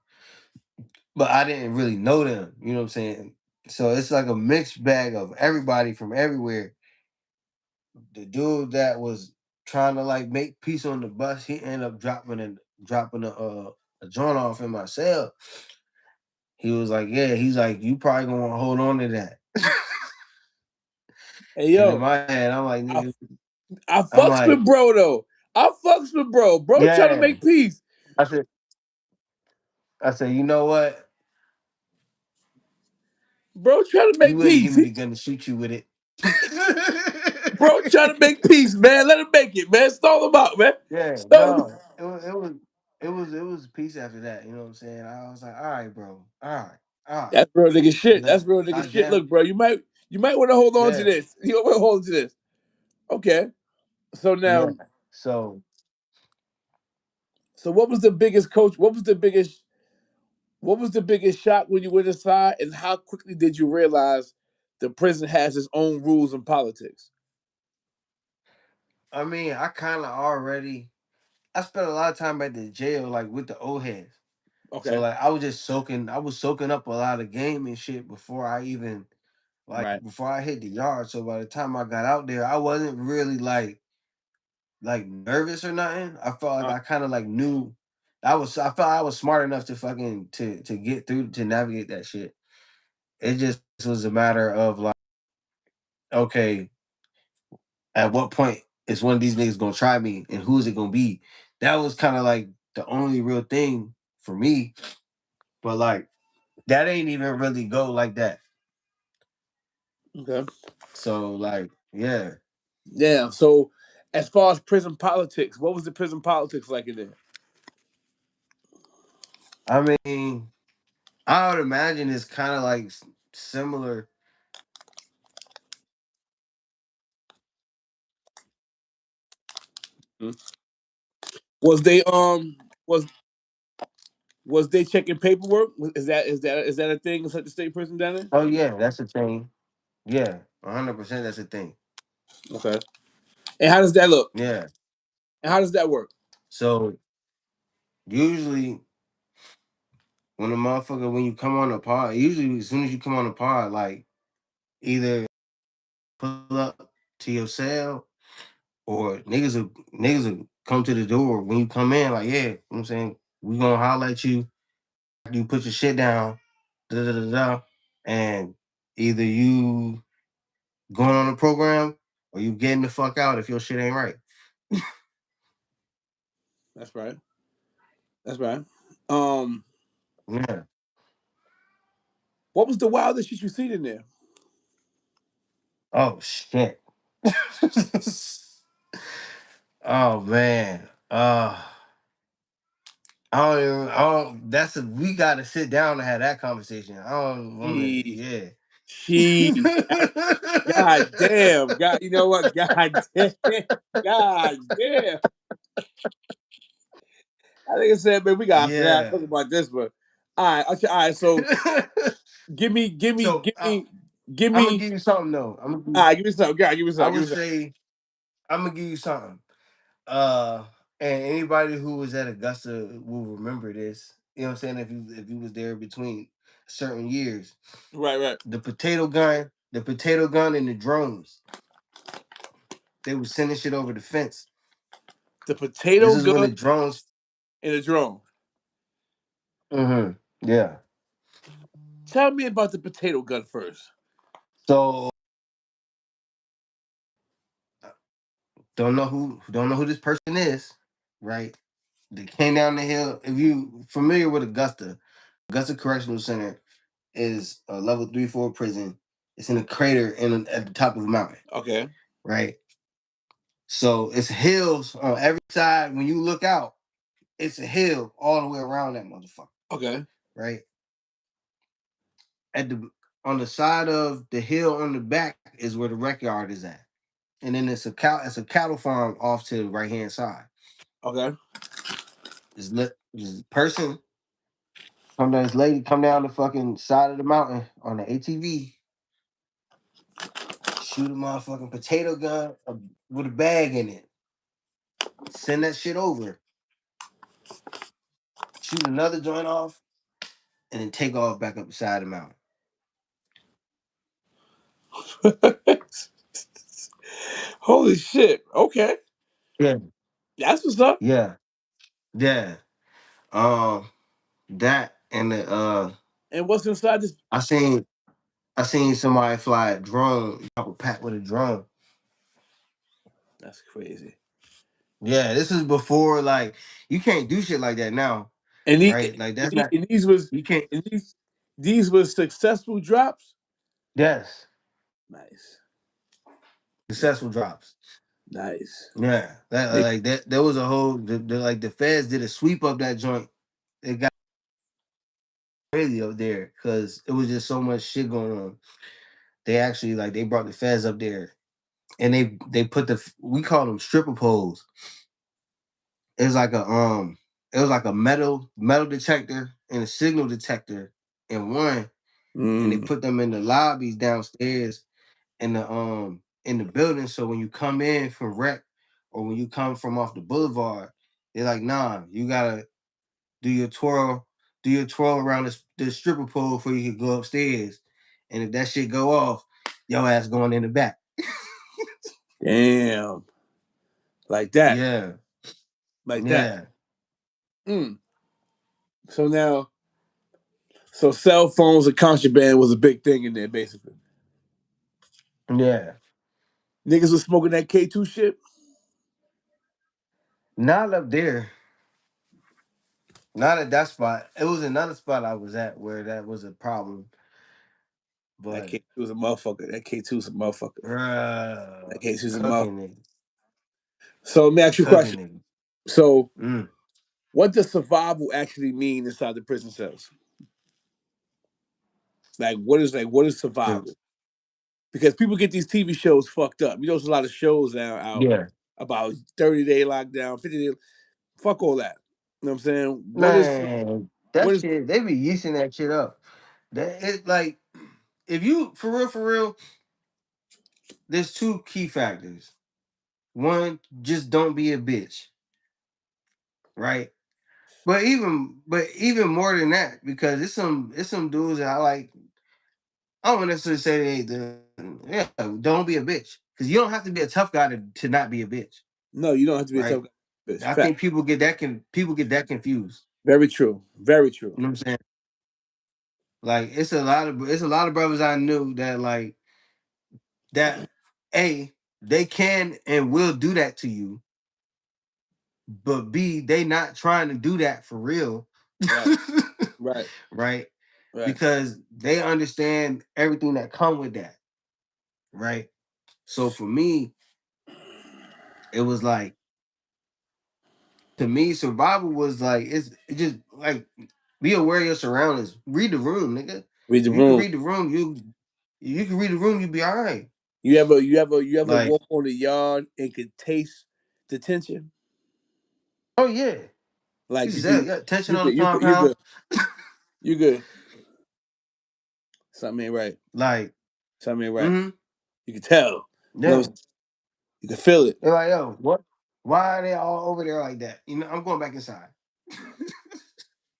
but I didn't really know them. You know what I'm saying? So it's like a mixed bag of everybody from everywhere. The dude that was trying to like make peace on the bus, he ended up dropping a joint off in my cell. He was like, "Yeah," he's like, "You probably gonna want to hold on to that." Hey And in yo, my head, I'm like, I "Nigga," I I'm fucks with like, bro though. I fucks with bro. Bro trying to "Yeah." make peace. I said, "You know what? Bro trying to You make wouldn't give peace. me the gun to shoot you with it." Bro trying to make peace, man. Let him make it, man. Stall him out, man. Yeah, Stall him. no. it was peace after that. You know what I'm saying? I was like, all right, bro, all right. That's real nigga You shit. know, That's real nigga I shit. damn Look, bro, you might want to hold on to yeah, this. You want to hold on to this. Okay. So yeah. now, So so what was the biggest coach? What was the biggest shock when you went inside, and how quickly did you realize the prison has its own rules and politics? I mean, I spent a lot of time at the jail, like with the old heads. So Okay. like I was soaking up a lot of game and shit before I even Right. before I hit the yard. So by the time I got out there, I wasn't really like nervous or nothing. I felt like Uh, I kind of like knew I felt I was smart enough to fucking to get through to navigate that shit. It just was a matter of like, okay, at what point is one of these niggas gonna try me and who's it gonna be? That was kind of like the only real thing for me. But like that ain't even really go like that. okay. So like, yeah. Yeah. So, as far as prison politics, what was the prison politics like in there? I mean, I would imagine it's kind of like similar. Hmm? Was they was was they checking paperwork? Is that a thing in such a state prison down there? Oh yeah, that's the thing. Yeah, 100%. That's the thing. Okay. And how does that look? Yeah. And how does that work? So usually when you come on the pod, usually as soon as you come on the pod, like either pull up to your cell or niggas will come to the door when you come in, like, yeah, you know what I'm saying? We gonna holler at you, you put your shit down, da da da da, and either you going on the program or you getting the fuck out if your shit ain't right. That's right. That's right. Um, Yeah. what was the wildest shit you seen in there? Oh shit. Oh man. We gotta sit down and have that conversation. I don't wanna, She, yeah. she, God damn, God, you know what? God damn, God damn. I think I said, man, we gotta sit down and Yeah. talk about this, but all right, okay, all right. So give me, give me, So give me, give I'm gonna me. give you something though. All right, give me something. God, give me I something. Give would me something. say I'm gonna give you something. Uh, and anybody who was at Augusta will remember this. You know what I'm saying? If you was there between certain years, Right, right. the potato gun, and the drones, they was sending shit over the fence. The This potato is when the gun drones. and the drone. Yeah. Tell me about the potato gun first. So don't know who this person is, right? They came down the hill. If you familiar with Augusta Correctional Center is a level 3-4 prison. It's in a crater at the top of a mountain, Okay, right? So it's hills on every side. When you look out, it's a hill all the way around that motherfucker, okay, right? At the On the side of the hill on the back is where the rec yard is at, and then it's a cattle farm off to the right hand side. okay. This person this lady come down the fucking side of the mountain on the ATV, shoot a motherfucking potato gun with a bag in it, send that shit over, shoot another joint off, and then take off back up the side of the mountain. Holy shit. Okay, Yeah, that's what's up. yeah, yeah. Um, that and the And what's inside this? I seen I seen somebody fly a drone, drop a pack with a drone. That's crazy. Yeah, this is before like you can't do shit like that now, And, right? Like that's not and these was you can't. and these was successful drops. Yes, Nice, nice. successful drops. Nice. Yeah, that Nick, like that. There was a whole like the feds did a sweep up that joint. It got crazy up there because it was just so much shit going on. They actually like they brought the feds up there and they put we call them stripper poles. It was like it was like a metal detector and a signal detector in one, and they mm, put them in the lobbies downstairs in the building. So when you come in from rec or when you come from off the boulevard, they're like, nah, you gotta do your twirl, do your twirl around this stripper pole before you can go upstairs. And if that shit go off, your ass going in the back. damn. Like that. Yeah, Like that. yeah, Mm. So now, so cell phones and contraband was a big thing in there, basically. yeah. Niggas was smoking that K2 shit. Not up there. Not at that spot. It was another spot I was at where that was a problem. That But K2 was a motherfucker. That K2 was a motherfucker. That K2 was a motherfucker. cooking it. So let me ask you a question. Cooking it. So, Mm. what does survival actually mean inside the prison cells? Like what is So, survival? Because people get these TV shows fucked up. You know, there's a lot of shows now out yeah. about 30-day lockdown, 50-day. Fuck all that. You know what I'm saying? Man, What that is shit, they be yeasting that shit up. That it like if you for real, there's two key factors. One, just don't be a bitch, right? But even more than that, because it's some dudes that I like. I don't necessarily say they yeah, don't be a bitch. Because you don't have to be a tough guy to not be a bitch, no? You don't have to be a tough right? guy. Bitch. I Fact. think people get that confused. Very true. Very true. You know what I'm saying? Like it's a lot of brothers I knew that like that A, they can and will do that to you, but B, they not trying to do that for real. Right. Right. Right? Right. Because they understand everything that come with that, right? So for me, it was like to me, survival was like it just like be aware of your surroundings. Read the room, nigga. Read the If you can room. read the room, you can read the room, you be all right. You ever Like, walk on the yard and could taste the tension? oh yeah. You Like you said could yeah, tension you on the could you could you compound. could you could something ain't right. Like, Something ain't right. mm-hmm. You could tell. You know, Yeah. you could feel it. They're like, yo, what? Why are they all over there like that? I'm going back inside.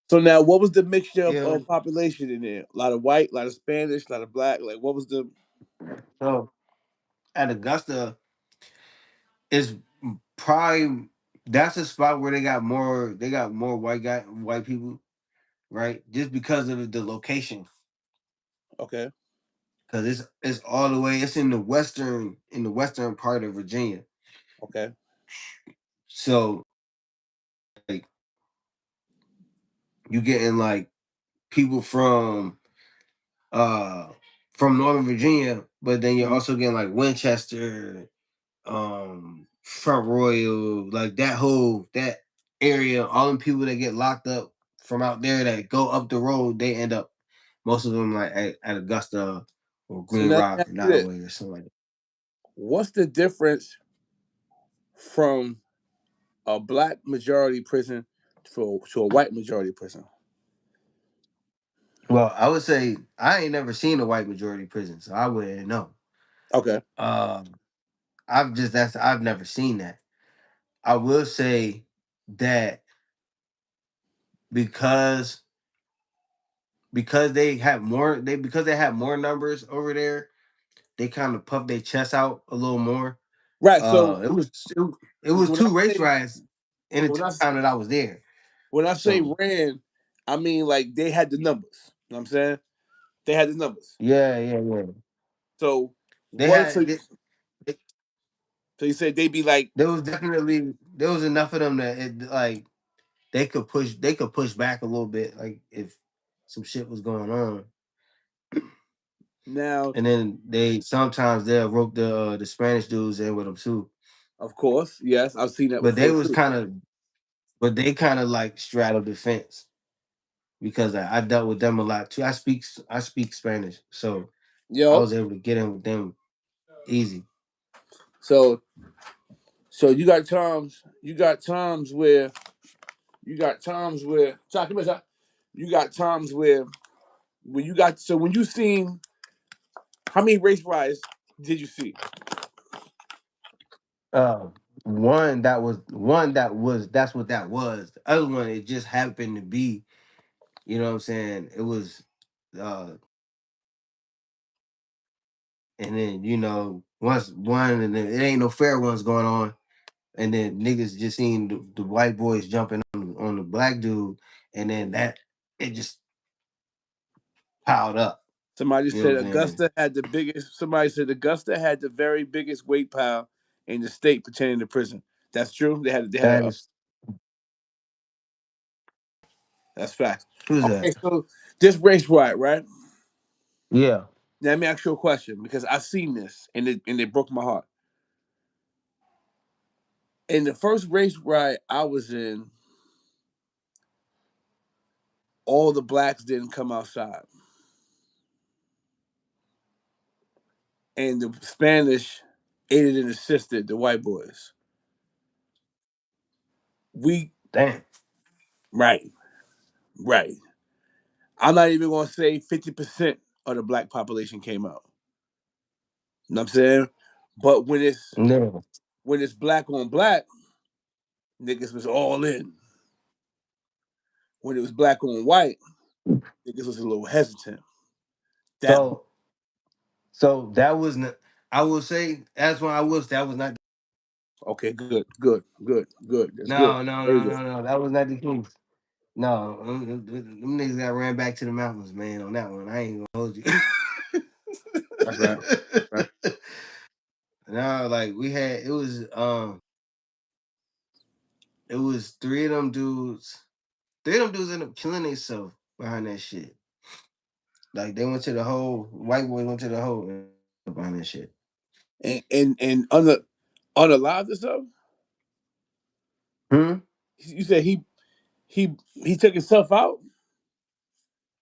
So now, what was the mixture Yeah. of population in there? A lot of white, a lot of Spanish, a lot of black. Like, what was the? So at Augusta, is probably that's a spot where they got more white people, right? Just because of the location. Okay, Because it's all the way, it's in the western part of Virginia. okay, So like you getting like people uh from Northern Virginia, but then you're mhm. also getting like Winchester, Front Royal, like that area, all them people that get locked up from out there that go up the road, they end up most of them like at Augusta or So Green now, let me Rock ask or you this: Nottaway or something like that. what's the difference from a black majority prison to a white majority prison? Well, I would say I ain't never seen a white majority prison, so I wouldn't know. Okay, Um, I've never seen that. I will say that because because they have more numbers over there, they kind of puff their chests out a little more. right. Uh, So it was it, it was when I two race say riots in the when I time that I was there. when I say So ran, I mean like they had the numbers. You know what I'm saying? They had the numbers. yeah, yeah, yeah. So They what? So, had they- so you said they be like, there was enough of them that like they could push back a little bit like if some shit was going on. now And then they sometimes they'll rope the Spanish dudes in with them too. Of course, yes, I've seen that But they before was too. kind of, but they kind of like straddled the fence because I dealt with them a lot too. I speak Spanish, so I Yo, was able to get in with them easy. so you got times, you got times where, Chuck, come here, Chuck. You got times where when you got so when you seen how many race riots did you see? Uh, one that was that's what that was. The other one it just happened to be. You know what I'm saying? It was, uh, and then once one and then it ain't no fair ones going on, and then niggas just seen the white boys jumping on the black dude, and then that it just piled up. Somebody You know said what I'm saying? Augusta had the biggest. Somebody said Augusta had the very biggest weight pile in the state pertaining to prison. That's true. They had That a. is That's fact. who's Okay, that? so this race riot, right? Yeah. Now, let me ask you a question because I seen this and it broke my heart. In the first race riot I was in, all the blacks didn't come outside, and the Spanish aided and assisted the white boys. We Damn. right, right. I'm not even gonna say 50% of the black population came out. You know what I'm saying? But No. when it's black on black, niggas was all in. When it was black on white, niggas was a little hesitant. That So that was not. I will say that's when I was. That was not. okay, good, good, good, good. That's good. No, no, Very no, good. no, no. That was not the case. No, them niggas got ran back to the mountains, man. On that one, I ain't gonna hold you. That's right. Right. No, like it was three of them dudes. Three of them dudes ended up killing themselves behind that shit. Like they went to the hole. White boy went to the hole and behind that shit. And on the live this stuff, Hmm. you said he took himself out.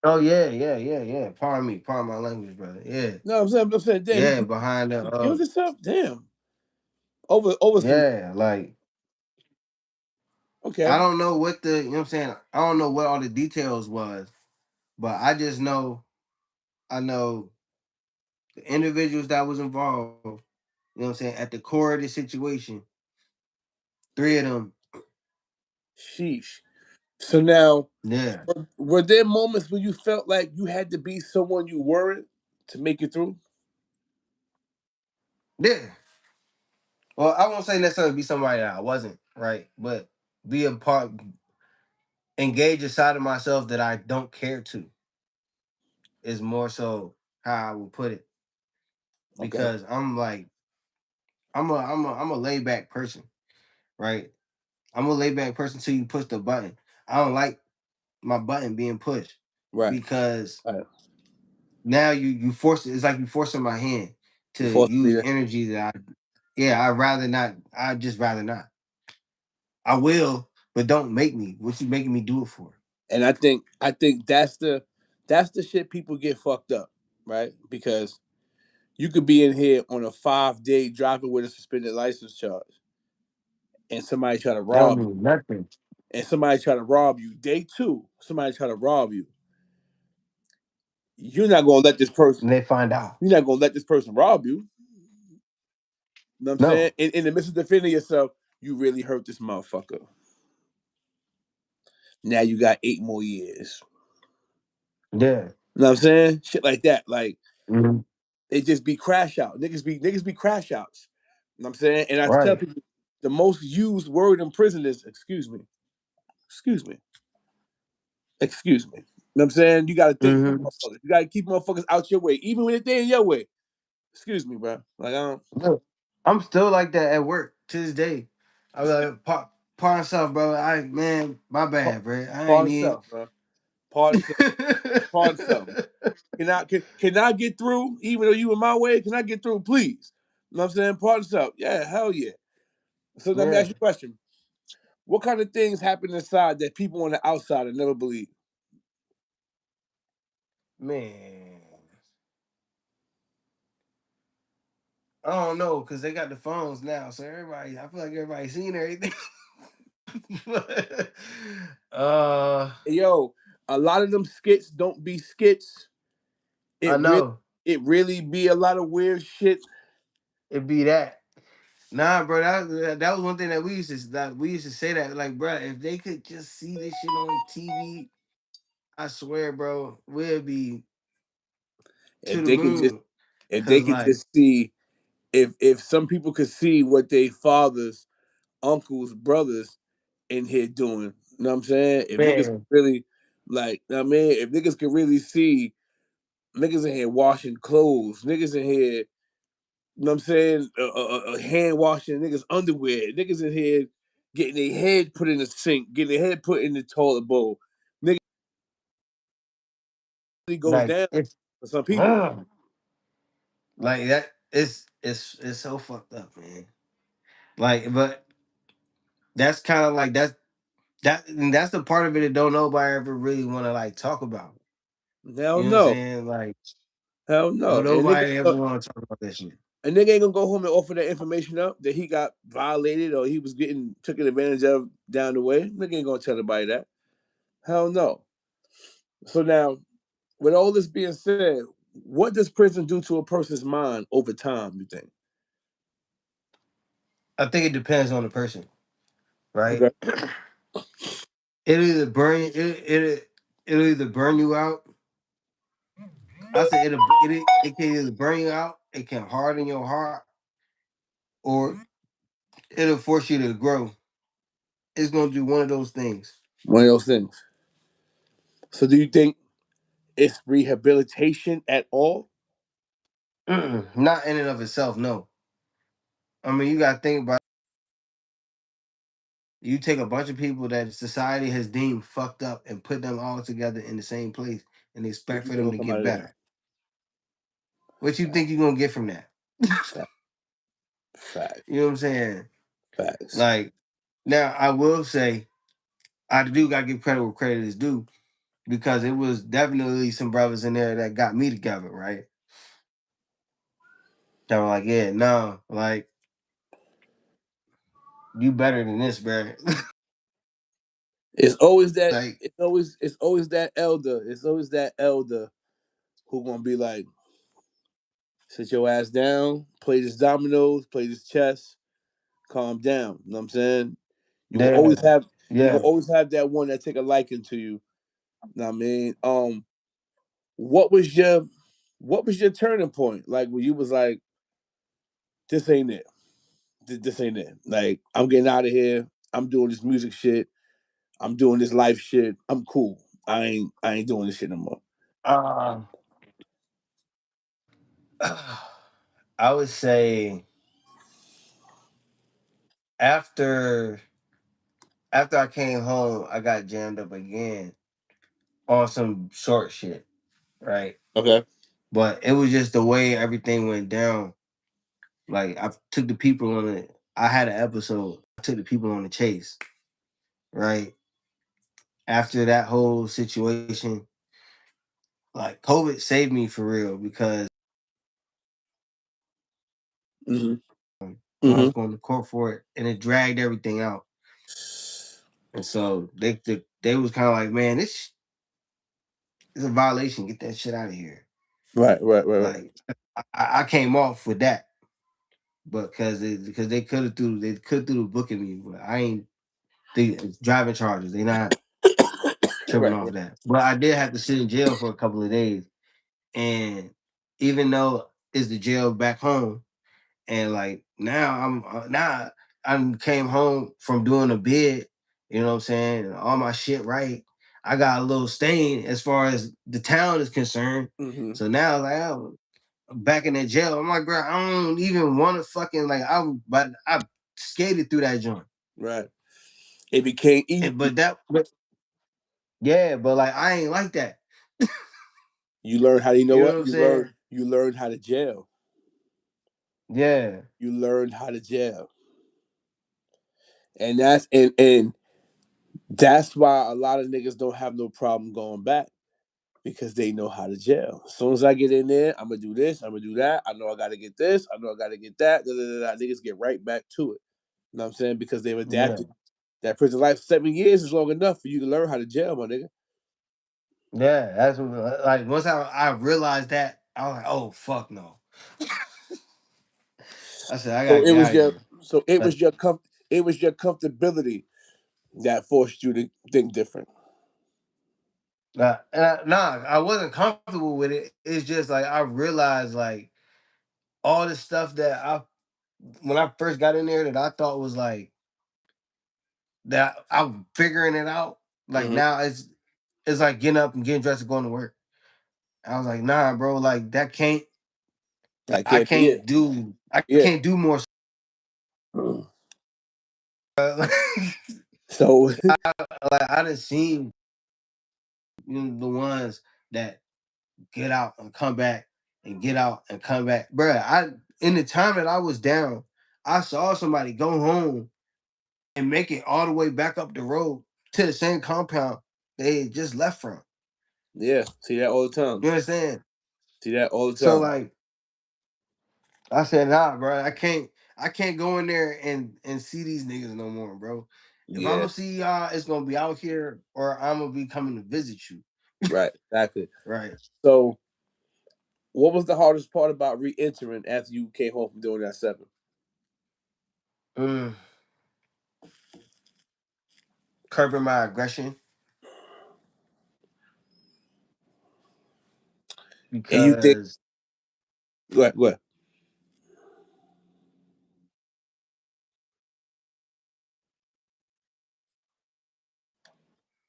Oh yeah, yeah, yeah, yeah. Pardon me, pardon my language, brother. Yeah, No, I'm saying, damn, yeah. Behind the he killed himself. Damn, over some. yeah, like I Okay, don't know what the you know what I'm saying. I don't know what all the details was, but I just know I know the individuals that was involved. You know what I'm saying? At the core of the situation, three of them. sheesh. So now, Yeah, were there moments where you felt like you had to be someone you weren't to make it through? yeah. Well, I won't say necessarily be somebody that I wasn't, right? But be a part, engage a side of myself that I don't care to is more so how I would put it. Okay, Because I'm like, I'm a laid back person, right? I'm a laid back person till you push the button. I don't like my button being pushed right, because right. now you force it. It's like you forcing my hand to You forced me use to, energy that I'd rather not. I just rather not. I will, but don't make me. What you making me do it for? and I think that's the shit people get fucked up, right? Because you could be in here on a 5-day driving with a suspended license charge, and somebody try to That don't rob you, mean nothing. and somebody try to rob you. Day two, somebody try to rob you. You're not gonna let this person. And they find out. You're not gonna let this person rob you. You know what I'm saying? No. In the midst of defending yourself, you really hurt this motherfucker. Now you got 8 more years. Yeah. You know what I'm saying? Shit like that. Like Mhm. it just be crash out. Niggas be crash outs. You know what I'm saying? And I tell Right. people the most used word in prison is excuse me, excuse me. You know what I'm saying? You gotta think for Hmm. motherfuckers. You gotta keep motherfuckers out your way, even when they're in your way. Excuse me, bro. Like I don't Look, I'm still like that at work to this day. I be like, pardon self, bro. I man, my bad, bro. I ain't pardon even. self, bro. Pardon self. Pardon self. Can I get through? Even though you in my way, can I get through, please? You know what I'm saying? Pardon self. Yeah, hell yeah. So let me Yeah, ask you a question. What kind of things happen inside that people on the outside have never believe? man. I don't know because they got the phones now, so everybody. I feel like everybody's seen everything. uh, Yo, a lot of them skits don't be skits. I It really, know it really be a lot of weird shit. it be that. Nah, bro, that was one thing that we used to say that like, bro, if they could just see this shit on TV, I swear, bro, we'll be to If the they could just, moon. if they Cause could like, just see, if some people could see what they fathers, uncles, brothers in here doing. You know what I'm saying? If niggas man, really, like, I mean, if niggas could really see niggas in here washing clothes, niggas in here, you know what I'm saying, hand washing niggas underwear, niggas in here getting their head put in the sink, getting their head put in the toilet bowl. Niggas really goes like down it's for some people. like that. It's so fucked up, man. Like, but that's kind of like that's the part of it that don't nobody ever really want to like talk about. Hell You know what I'm no. saying? Like, Hell no. don't nobody ever want to talk about that shit. A nigga ain't gonna go home and offer that information up that he got violated or he was getting taken advantage of down the way. Nigga ain't gonna tell anybody that. Hell no. So now, with all this being said, what does prison do to a person's mind over time, you think? I think it depends on the person, right? Okay. It'll either burn it'll either burn you out. I say it can either burn you out, it can harden your heart, or it'll force you to grow. It's gonna do one of those things. One of those things. So do you think it's rehabilitation at all? Not in and of itself, no. I mean, you gotta think about you take a bunch of people that society has deemed fucked up and put them all together in the same place and What expect you for think them will to come out get of that? better. What you think you're gonna get from that? Fact, fact, You know what I'm saying? facts. Like, now I will say I do gotta give credit where credit is due because it was definitely some brothers in there that got me together, right? That were like, yeah, no, like you better than this, bro. It's always that. Like, It's always that elder. It's always that elder who gonna be like, sit your ass down, play this dominoes, play this chess, calm down. You know what I'm saying? You gonna yeah, always have you gonna yeah. always have that one that take a liking to you. You know what I mean? What was your what was your turning point? Like when you was like, this ain't it. This ain't it. Like I'm getting out of here. I'm doing this music shit. I'm doing this life shit. I'm cool. I ain't doing this shit no more. Uh, I would say after after I came home, I got jammed up again on some short shit, right? Okay. But it was just the way everything went down. Like I took the people on it. I had an episode. I took the people on the chase, right? After that whole situation, like COVID saved me for real because Mhm. I was Mhm. going to court for it, and it dragged everything out. And so they was kind of like, man, this is a violation. Get that shit out of here. Right. Right. Right. Right. Like I came off with that, but because they could through the book at me, but I ain't the driving charges. They not tripping Right. off Right. that. But I did have to sit in jail for a couple of days, and even though it's the jail back home, and like now I came home from doing a bid, you know what I'm saying, and all my shit right. I got a little stain as far as the town is concerned. Mhm. So now like I'm back in the jail. I'm like, bro, I don't even want to fucking like but I skated through that joint. Right. It became easy. But yeah, but like I ain't like that. You learn how to. You know You know what? what I'm You saying? learn. You learn how to jail. Yeah. You learned how to jail. And that's why a lot of niggas don't have no problem going back because they know how to jail. As soon as I get in there, I'm gonna do this, I'm gonna do that. I know I gotta get this, I know I gotta get that. Da, da, da, da. Niggas get right back to it. You know what I'm saying? Because they've Yeah, adapted. That prison life, 7 years is long enough for you to learn how to jail, my nigga. yeah. That's what, like once I realized that, I was like, oh fuck no. I said I So gotta it get was out of your here. so But it was your comfortability that forced you to think different. nah, I wasn't comfortable with it. It's just like I realized like all the stuff that I when I first got in there that I thought was like that I'm figuring it out. Like Hmm. now it's like getting up and getting dressed and going to work. I was like, nah, bro, like that can't That can't be it. I Yeah. can't do more. Like So I done seen the ones that get out and come back and get out and come back. Bruh, I in the time that I was down, I saw somebody go home and make it all the way back up the road to the same compound they had just left from. yeah, see that all the time. You understand? See that all the So time. like I said, nah, bro, I can't go in there and see these niggas no more, bro. If I'm Yeah, gonna see y'all, it's gonna be out here or I'm gonna be coming to visit you. right, exactly. Right. So what was the hardest part about re-entering after you came home from doing that seven? Mm, curbing my aggression And you think because go ahead.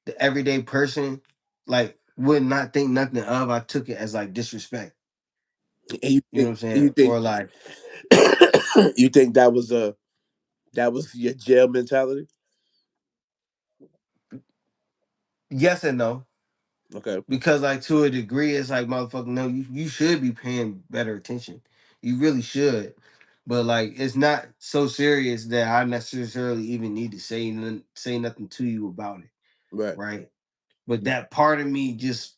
the everyday person like would not think nothing of. I took it as like disrespect. And you You know think what I'm and saying? you think Or like you think that was your jail mentality? yes and no. Okay. Because like to a degree, it's like motherfucker, no, you should be paying better attention. You really should. But like it's not so serious that I necessarily even need to say nothing to you about it. Right. Right. But that part of me just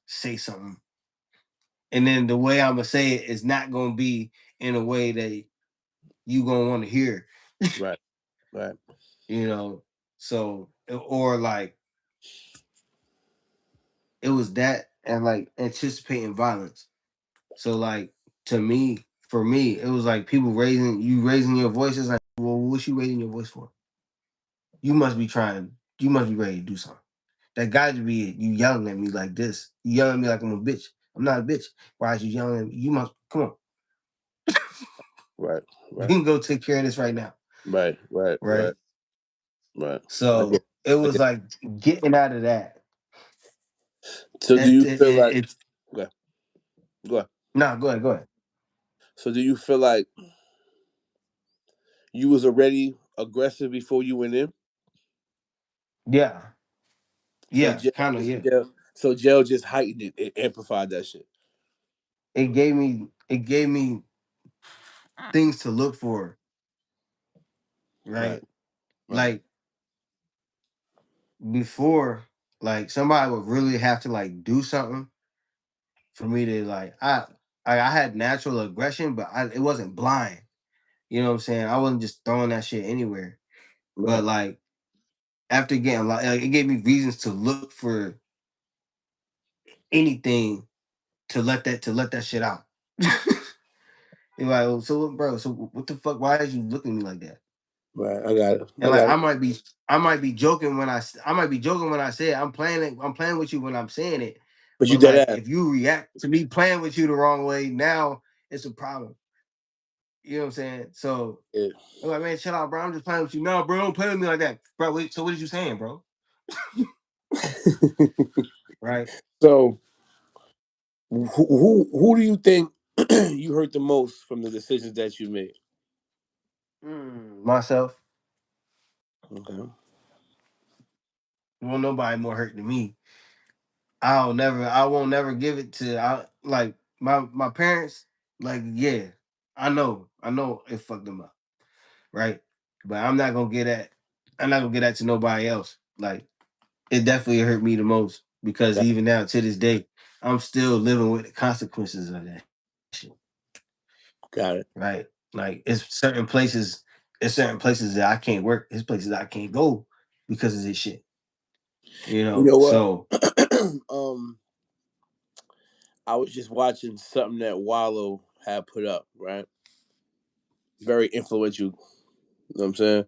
say something. And then the way I'm gonna say it is not gonna be in a way that you gonna want to hear, Right. Right. you know. So or like it was that and like anticipating violence. So like to me, for me, it was like people raising your voices like, well, what you raising your voice for? You must be trying, you must be ready to do something. That got to be it. You yelling at me like this. You yelling at me like I'm a bitch. I'm not a bitch. Why is you yelling at me? You must come on. Right. You Right. can go take care of this right now. Right. Right. Right. Right. Right. I get So it I was get like getting out of that. so do you feel like It's go ahead. Go ahead. no, go ahead, go ahead. So do you feel like you was already aggressive before you went in? Yeah. So Yeah, kind of, yeah. jail just heightened it, it amplified that shit. It gave me things to look for, Right. right? Right. Like before, like somebody would really have to like do something for me to like I had natural aggression, but it wasn't blind. You know what I'm saying? I wasn't just throwing that shit anywhere. But Right. like after getting like it gave me reasons to look for anything to let that shit out. You're like, oh, so bro, so what the fuck? Why is you looking at me like that? Right. I got it. And I like got it. I might be joking when I might be joking when I say it. I'm playing with you when I'm saying it. But you But dead like ass. if you react to me playing with you the wrong way, now it's a problem. You know what I'm saying? So Yeah. I'm like, man, chill out, bro. I'm just playing with you. No, bro, don't play with me like that. Bro, wait, so what did you saying, bro? Right? So who do you think you hurt the most from the decisions that you made? Myself. Okay. Won't nobody more hurt than me. I won't never give it to like my parents, like, yeah, I know it fucked them up. Right? but I'm not gonna get that. I'm not gonna get that to nobody else. Like it definitely hurt me the most because Got, even now to this day, I'm still living with the consequences of that shit. got it. Right? Like it's certain places that I can't work. It's places I can't go because of this shit. You You know, know what? so um, I was just watching something that Wallow had put up, right? Very influential. You know what I'm saying?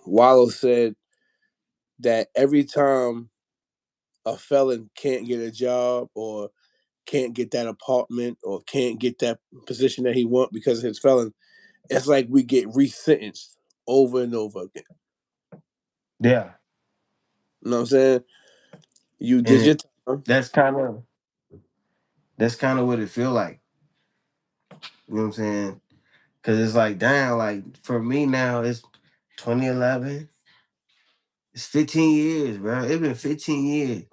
Wallow said that every time a felon can't get a job or can't get that apartment or can't get that position that he want because of his felon, it's like we get resentenced over and over again. yeah, You know what I'm saying? You and did your time. that's kind of what it feel like. You know what I'm saying? Because it's like, damn, like for me now, it's 2011. It's 15 years, bro. It's been 15 years.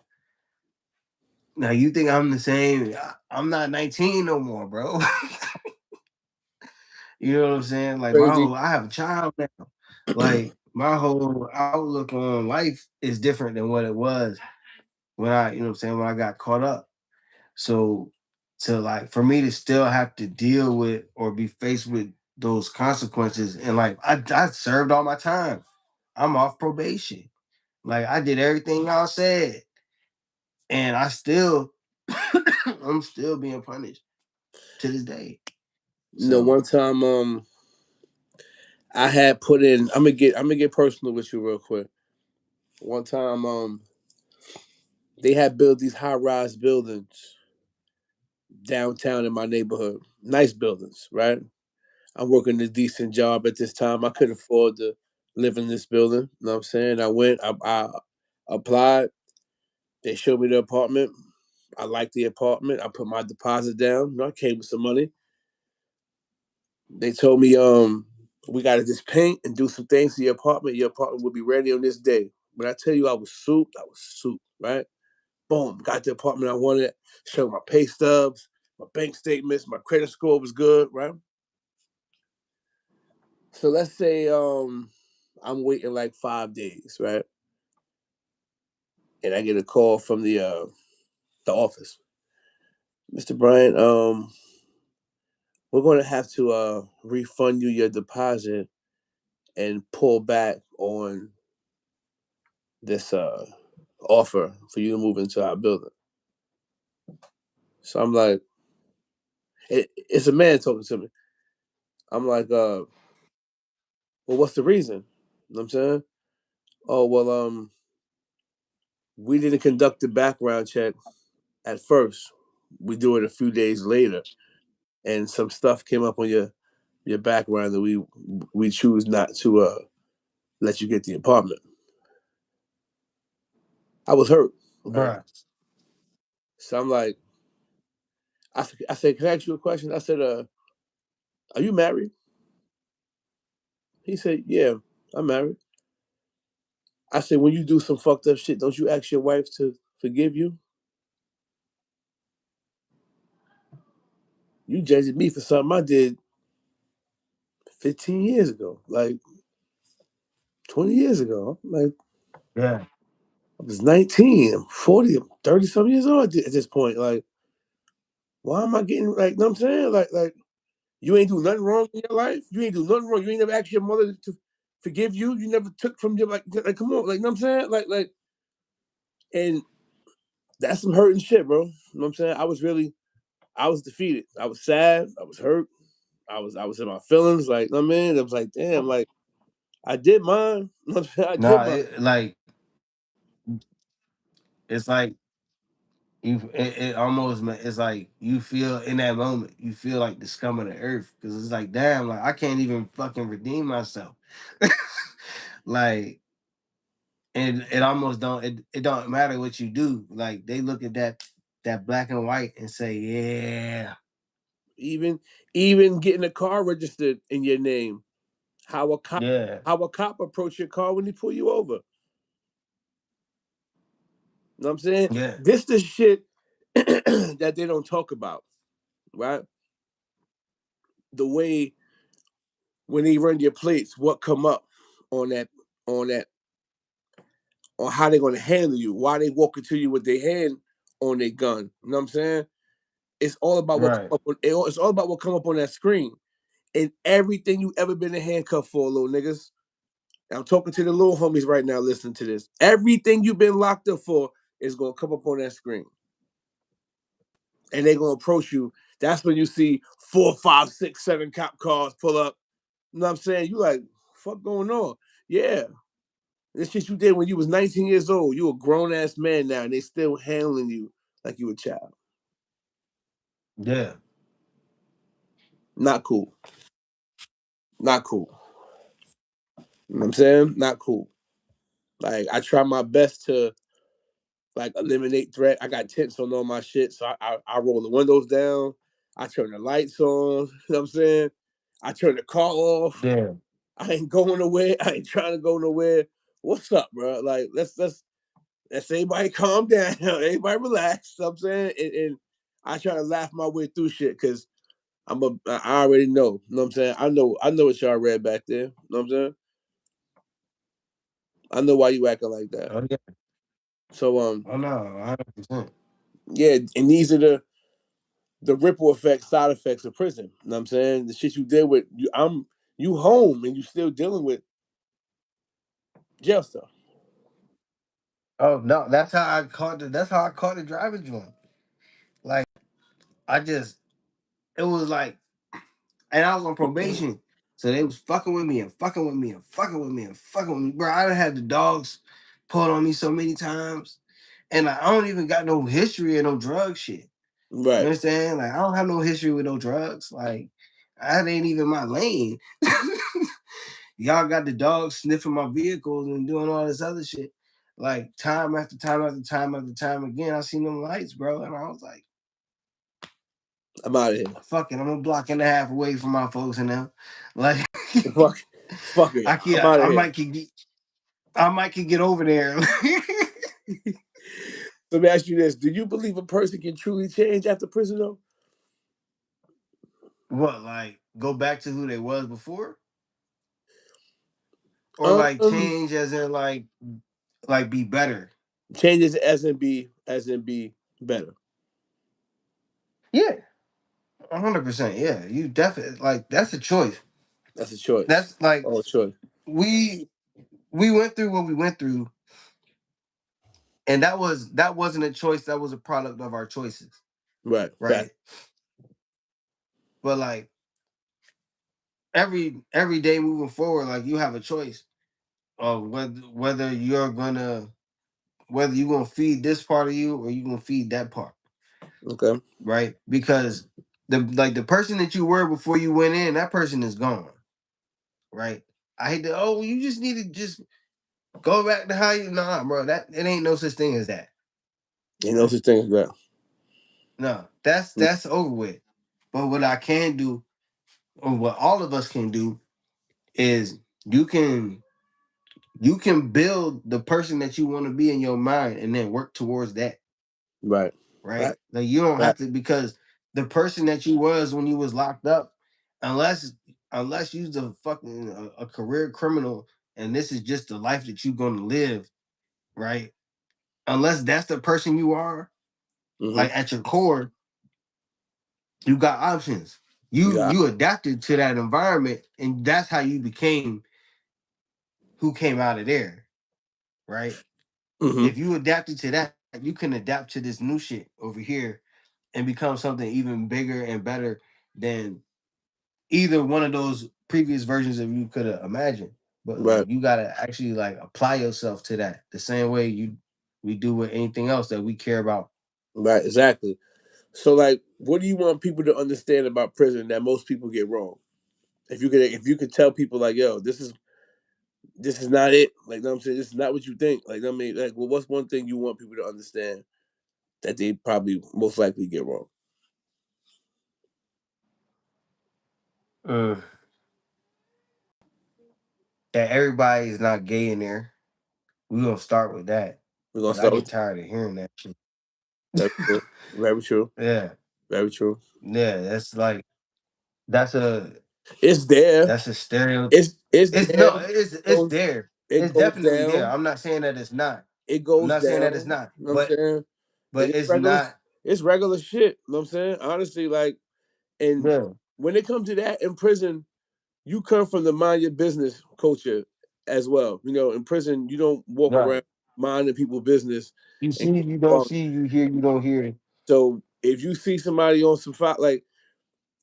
Now you think I'm the same? I'm not 19 no more, bro. You know what I'm saying? Like Crazy. I have a child now. Like my whole outlook on life is different than what it was when you know what I'm saying, when I got caught up. So to like for me to still have to deal with or be faced with those consequences and like I served all my time. I'm off probation. Like I did everything y'all said. And I still I'm still being punished to this day. You know, So one time, I had put in. I'm gonna get personal with you real quick. One time, they had built these high rise buildings downtown in my neighborhood. Nice buildings, right? I'm working a decent job at this time. I couldn't afford to live in this building. You know what I'm saying? I applied. They showed me the apartment. I liked the apartment. I put my deposit down. You know, I came with some money. They told me, we got to just paint and do some things to your apartment. Your apartment will be ready on this day. When I tell you I was soup, right? Boom, got the apartment I wanted. Showed my pay stubs, my bank statements, my credit score was good, right? So let's say I'm waiting like 5 days, right? And I get a call from the office. Mr. Bryant, we're gonna have to refund you your deposit and pull back on this offer for you to move into our building. So I'm like, it's a man talking to me. I'm like, well, what's the reason? You know what I'm saying? Oh, well, we didn't conduct the background check at first. We do it a few days later, and some stuff came up on your background that we choose not to let you get the apartment. I was hurt, right? bruh. So I'm like, I said, can I ask you a question? I said, are you married? He said, yeah, I'm married. I said, when you do some fucked up shit, don't you ask your wife to forgive you? You judging me for something I did 15 years ago, like 20 years ago. Like, Yeah. I was 19, I'm 40, I'm 30 some years old at this point. Like, why am I getting like, you know what I'm saying? Like, you ain't do nothing wrong in your life. You ain't do nothing wrong. You ain't never asked your mother to forgive you. You never took from your like come on, like, you know what I'm saying? Like, and that's some hurting shit, bro. You know what I'm saying? I was defeated. I was sad. I was hurt. I was in my feelings. Like, you know what I mean? I was like, damn, like I did mine. You know what I'm saying? I did Nah, mine. like it's like it almost it's like you feel in that moment you feel like the scum of the earth because it's like damn like I can't even fucking redeem myself. Like and it almost it don't matter what you do, like they look at that black and white and say yeah. Even even getting a car registered in your name. How a cop Yeah, how a cop approach your car when he pull you over. You know what I'm saying? yeah, This the shit that they don't talk about, right? The way when they run your plates, what come up on that on that on how they're gonna handle you, why they walking to you with their hand on their gun. You know what I'm saying? It's all about what come Right. up on, it's all about what come up on that screen. And everything you ever been in handcuffed for, little niggas. I'm talking to the little homies right now. Listening to this, everything you've been locked up for is gonna come up on that screen, and they're gonna approach you. That's when you see 4, 5, 6, 7 cop cars pull up. You know what I'm saying? You like, fuck going on? Yeah, this shit you did when you was 19 years old. You a grown ass man now, and they still handling you like you a child. Yeah. Not cool. Not cool. You know what I'm saying? Not cool. Like I try my best to like eliminate threat. I got tents on all my shit, so I roll the windows down. I turn the lights on. You know what I'm saying? I turn the car off. Yeah. I ain't going nowhere. I ain't trying to go nowhere. What's up, bro? Like let's everybody calm down. Everybody relax. You know what I'm saying? And I try to laugh my way through shit because I already know. You know what I'm saying? I know what y'all read back there. You know what I'm saying? I know why you acting like that. Oh yeah. So Oh no, 100%. yeah, and these are the ripple effects, side effects of prison. You know what I'm saying? The shit you deal with, you home and you still dealing with jail stuff. Oh no, that's how I caught the driving joint. Like I just it was like, and I was on probation. So they was fucking with me and fucking with me and fucking with me and fucking with me. Bro, I done had the dogs pulled on me so many times. And like, I don't even got no history of no drug shit. You Right. understand? Like I don't have no history with no drugs. Like that ain't even my lane. Y'all got the dogs sniffing my vehicles and doing all this other shit. Like time after time after time after time again, I seen them lights, bro. And I was like, I'm out of here. fuck it, I'm a block and a half away from my folks and them. Like Fuck, fuck it. I'm out of here. I might can get over there. Let me ask you this: do you believe a person can truly change after prison, though? What, like go back to who they was before? Or like Um, change as in like be better? changes as in be better. Yeah. 100%. Yeah. You definitely like that's a choice. That's a choice. That's like Oh, choice. we we went through what we went through, and that wasn't a choice, that was a product of our choices. Right. Fact. Right. But like every day moving forward, like you have a choice of whether you're gonna feed this part of you or you're gonna feed that part, Okay. right? Because the person that you were before you went in, that person is gone, right? I hate to, oh, you just need to just go back to how you, nah, bro, that it ain't no such thing as that. Ain't no such thing as that. No, that's over with. But what I can do, or what all of us can do, is you can build the person that you want to be in your mind and then work towards that, Right. right? Fact. Like you don't have Fact. to, because the person that you was when you was locked up, unless you're the fucking a career criminal and this is just the life that you're gonna live, right? Unless that's the person you are, Mm-hmm. like at your core, you got options. Yeah. You adapted to that environment, and that's how you became who came out of there, right? Mm-hmm. If you adapted to that, you can adapt to this new shit over here and become something even bigger and better than either one of those previous versions of you could have imagined. But Right. like you gotta actually like apply yourself to that the same way we do with anything else that we care about. Right. Exactly. So, like, what do you want people to understand about prison that most people get wrong? If you could tell people like, yo, this is not it. Like, know what I'm saying, this is not what you think. Like, I mean, like, well, what's one thing you want people to understand that they probably most likely get wrong? Mm. That everybody is not gay in there. We gonna start with that We're gonna because I start get with tired of hearing that shit. very true. Very true. Yeah, Very true. yeah. That's like that's a It's there. That's a stereo. It's It's there. no, it's Goes there. it It's goes definitely there. down. I'm not saying that it's not. It I'm goes not saying that it's down. not. You know what I'm saying? And But it's not. it's regular shit. You know what I'm saying? Honestly, like, and Yeah. when it comes to that in prison, you come from the mind your business culture as well. You know, in prison, you don't walk Right. around minding people's business. You And see, you don't see, you hear, you don't hear. so if you see somebody on some fight, like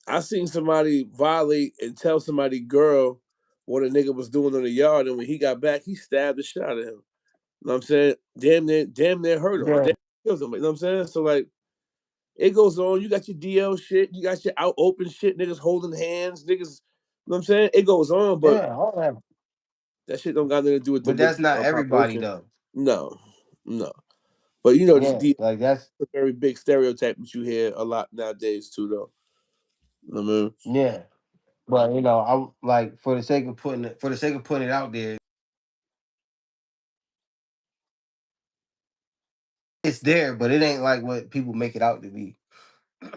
I seen somebody violate and tell somebody girl what a nigga was doing on the yard, and when he got back, he stabbed the shit out of him. You know what I'm saying? Damn near hurt him. Yeah. Damn kills him. You know what I'm saying? So like it goes on. You got your DL shit, you got your out open shit, niggas holding hands, niggas. You know what I'm saying? It goes on, but Yeah, all that. that shit don't got nothing to do with But that's not the everybody population. though. No, no. But you know, Yeah, the like that's a very big stereotype that you hear a lot nowadays too, though. You know what I mean? yeah. But I'm like for the sake of putting it out there, it's there, but it ain't like what people make it out to be.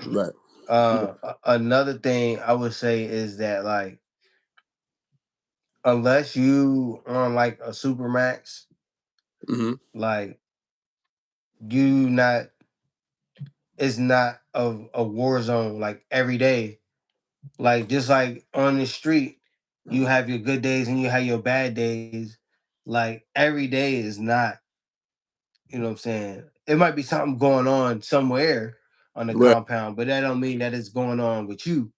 Right. Yeah. Another thing I would say is that like unless you on like a supermax, Hmm. like you not it's not a war zone like every day. Like just like on the street, you have your good days and you have your bad days. Like every day is not, what I'm saying? It might be something going on somewhere on the Right. compound, but that don't mean that it's going on with you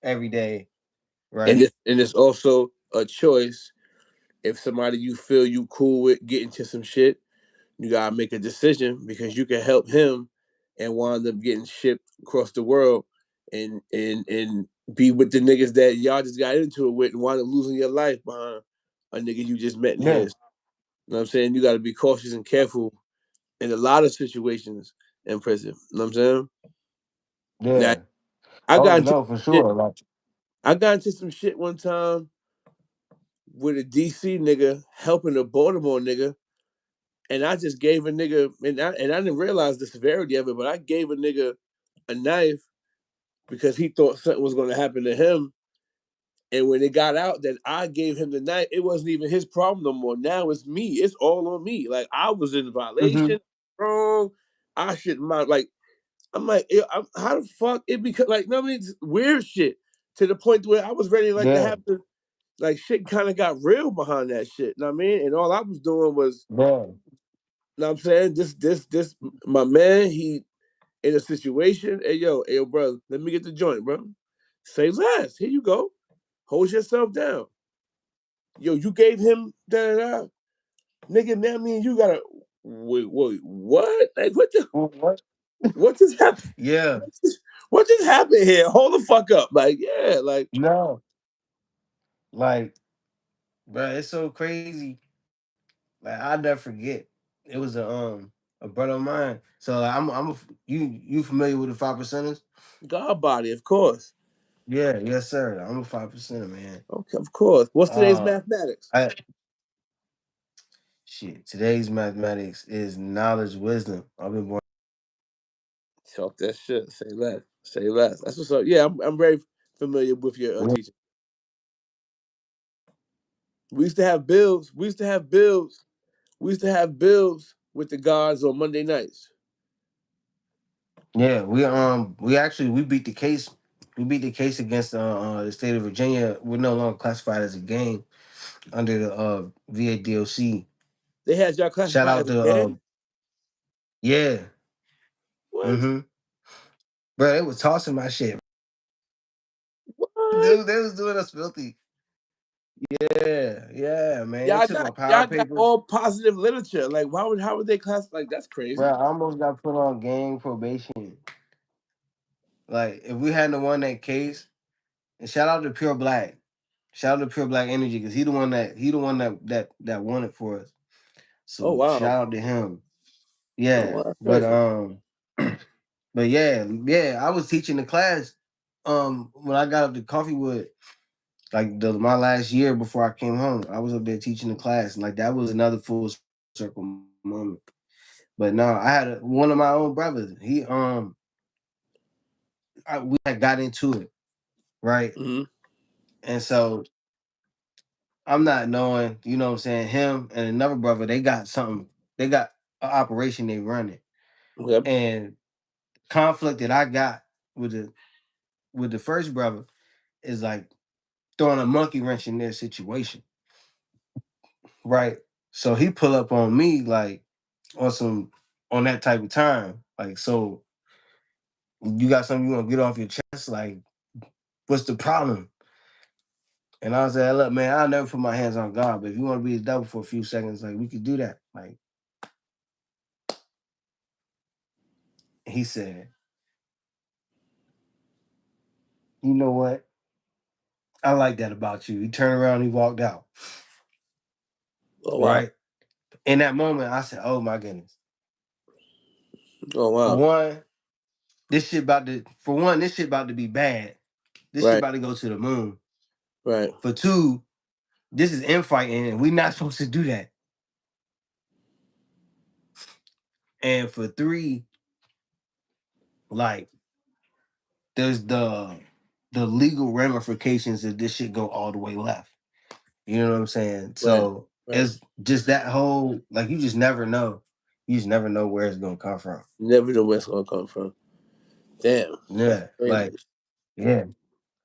every day, And right? it's also a choice. If somebody you feel you cool with get into some shit, you gotta make a decision because you can help him and wind up getting shipped across the world and be with the niggas that y'all just got into it with and wind up losing your life behind a nigga you just met in Yeah, his. You know what I'm saying? You gotta be cautious and careful in a lot of situations in prison. You know what I'm saying? Now yeah. I Oh got into no, for shit. sure. Like, I got into some shit one time with a DC nigga helping a Baltimore nigga, and I just gave a nigga, and I didn't realize the severity of it, but I gave a nigga a knife because he thought something was going to happen to him. And when it got out that I gave him the knife, it wasn't even his problem no more. Now it's me. It's all on me. Like I was in hmm violation, wrong. I shouldn't mind. Like I'm like, how the fuck it because like no I mean weird shit to the point where I was ready like to yeah, have to like shit kind of got real behind that shit. You know what I mean? And all I was doing was, yeah. you know what I'm saying, this my man, he in a situation, hey yo, bro, let me get the joint, bro. Say less. Here you go. Hold yourself down. Yo, you gave him da. Nigga, now me and you gotta wait, what? Like What? what just happened? Yeah, What just happened here? Hold the fuck up. Like, yeah, like no, like, bro, it's so crazy. Like I'll never forget. It was a brother of mine. So like, you familiar with the 5%ers? God body, of course. Yeah, yes, sir. I'm a 5%er, man. Okay, of course. What's today's Uh, mathematics? I shit. Today's mathematics is knowledge, wisdom. I've been born. Talk that shit. Say less. Say less. That's what's up. Yeah, I'm very familiar with your teaching. We used to have bills. We used to have bills. We used to have bills with the guards on Monday nights. Yeah, we actually we beat the case. We beat the case against the state of Virginia. We're no longer classified as a gang under the VADOC. They had y'all Shout classified out as a to gang. yeah, What? mm-hmm. Bro, they was tossing my shit. What? Dude, they was doing us filthy. Yeah, yeah, man. They took my power Y'all got papers. all positive literature. Like, how would they class? Like, that's Bro, crazy. I almost got put on gang probation. Like, if we hadn't won that case, and shout out to Pure Black. Shout out to Pure Black Energy because he the one that won it for us. Oh So wow. shout out to him. Oh Yeah, wow, that's but crazy. but yeah, I was teaching the class when I got up to Coffeewood, like my last year before I came home. I was up there teaching the class, and like that was another full circle moment. But no, I had one of my own brothers. We had got into it, right? Mm-hmm. And so I'm not knowing, you know what I'm saying, him and another brother, they got something, they got an operation they running. Yep. And conflict that I got with the first brother is like throwing a monkey wrench in their situation. Right. So he pull up on me like on some on that type of time. Like, so you got something you want to get off your chest? Like, what's the problem? And I was like, look, man, I'll never put my hands on God, but if you want to be the devil for a few seconds, like we could do that. Like he said, you know what? I like that about you. He turned around, he walked out. Oh wow. Right. In that moment, I said, oh my goodness. Oh For wow. one, this shit about to be bad. This shit Right. about to go to the moon. Right. For two, this is infighting, and we're not supposed to do that. And for three, like there's the legal ramifications if this shit go all the way left. You know what I'm saying? Right. So Right. it's just that whole like you just never know. You just never know where it's gonna come from. Never know where it's gonna come from. Damn. That's Yeah, crazy. like yeah,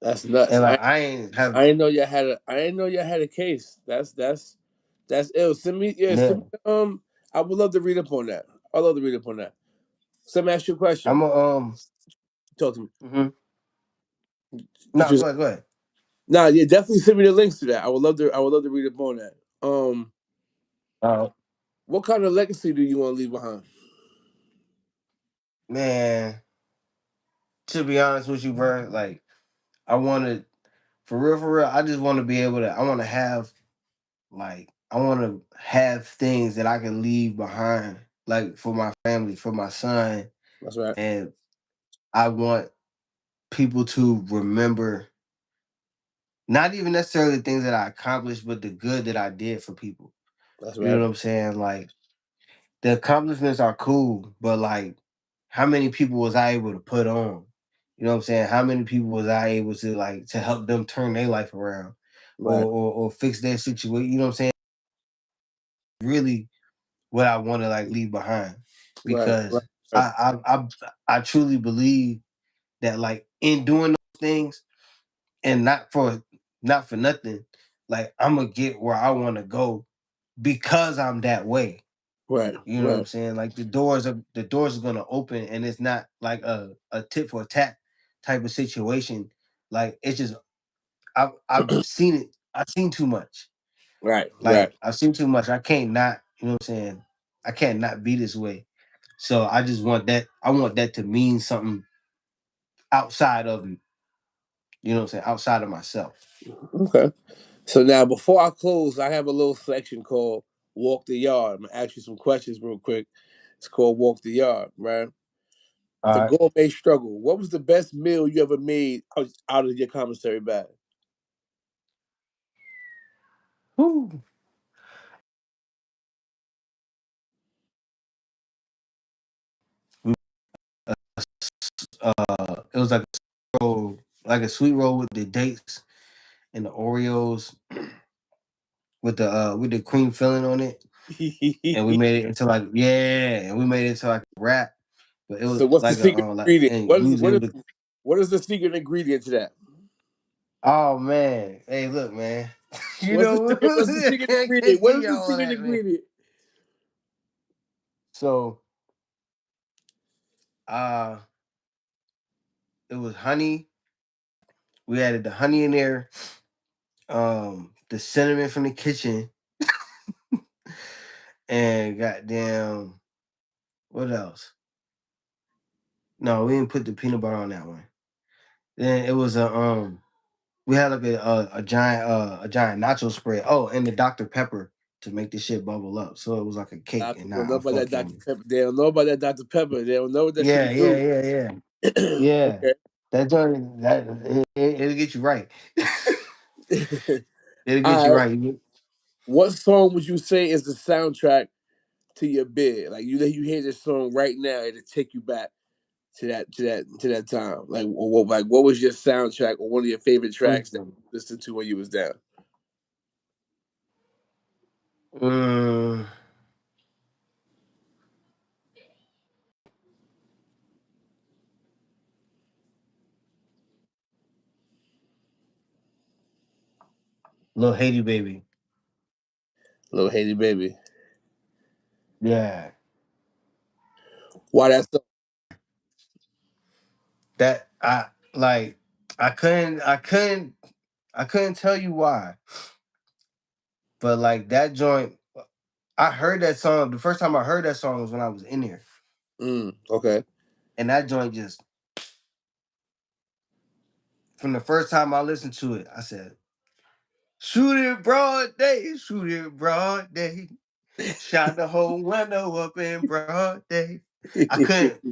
That's nuts. and like I ain't have I didn't know y'all had a. I didn't know y'all had a case. That's ill. Send me. Yeah. yeah. Send me. I would love to read up on that. I'd love to read up on that. So let me ask you a question. I'm a Talk to me. mhm. What No, you? go ahead. Nah. Yeah. Definitely send me the links to that. I would love to. I would love to read up on that. Uh, What kind of legacy do you want to leave behind? Man, to be honest with you, bro, like I wanted for real, I just want to be able to. I want to have like I want to have things that I can leave behind, like for my family, for my son, That's right. and I want people to remember not even necessarily the things that I accomplished, but the good that I did for people. That's You know right. what I'm saying? Like the accomplishments are cool, but like how many people was I able to put on? You know what I'm saying? How many people was I able to like to help them turn their life around Right. or fix their situation? You know what I'm saying? Really what I want to like leave behind Right. Right. because Right. I truly believe that like in doing those things and not for nothing, like I'm gonna get where I want to go because I'm that way. Right. You know what I'm Right. saying? Like the doors are gonna open, and it's not like a tit for tat type of situation. Like it's just I've seen it. I've seen too much. Right. Right. Like I've seen too much. I can't not. You know what I'm saying? I can't not be this way. So I just want that. I want that to mean something outside of me. You know what I'm saying? Outside of myself. Okay. So now, before I close, I have a little section called "Walk the Yard." I'm gonna ask you some questions real quick. It's called "Walk the Yard," right? All The right. gourmet struggle. What was the best meal you ever made out of your commissary bag? Whew. It was like a sweet roll with the dates and the Oreos with the cream filling on it, and we made it into like yeah, and we made it into like a wrap. But it was So, what's the like a secret like ingredient? and we was able to. What is the secret ingredient to that? Oh man, hey, look, man, you What's the know secret? What's the I secret ingredient? can't What give is the y'all secret that, man. ingredient? So uh, it was honey. We added the honey in there, the cinnamon from the kitchen, and goddamn, what else? No, we didn't put the peanut butter on that one. Then it was we had like a giant nacho spread. Oh, and the Dr. Pepper to make this shit bubble up. So it was like a cake and Don't not know a about that full Dr. candy. Pepper. They don't know about that Dr. Pepper. They don't know what that Yeah, shit yeah, do. yeah, yeah. Yeah. Okay. That joint it'll get you right. It'll get you All right. right. What song would you say is the soundtrack to your bed? Like you hear this song right now, it'll take you back to that time? What was your soundtrack or one of your favorite tracks that Mm. you listened to when you was down? Mm. Little Haiti baby. Little Haiti Baby. Yeah. Why that song? That I like I couldn't tell you why. But like that joint, I heard that song. The first time I heard that song was when I was in there. Okay. And that joint just from the first time I listened to it, I said, shoot it broad day, shoot it broad day. Shot the whole window up in broad day. I couldn't.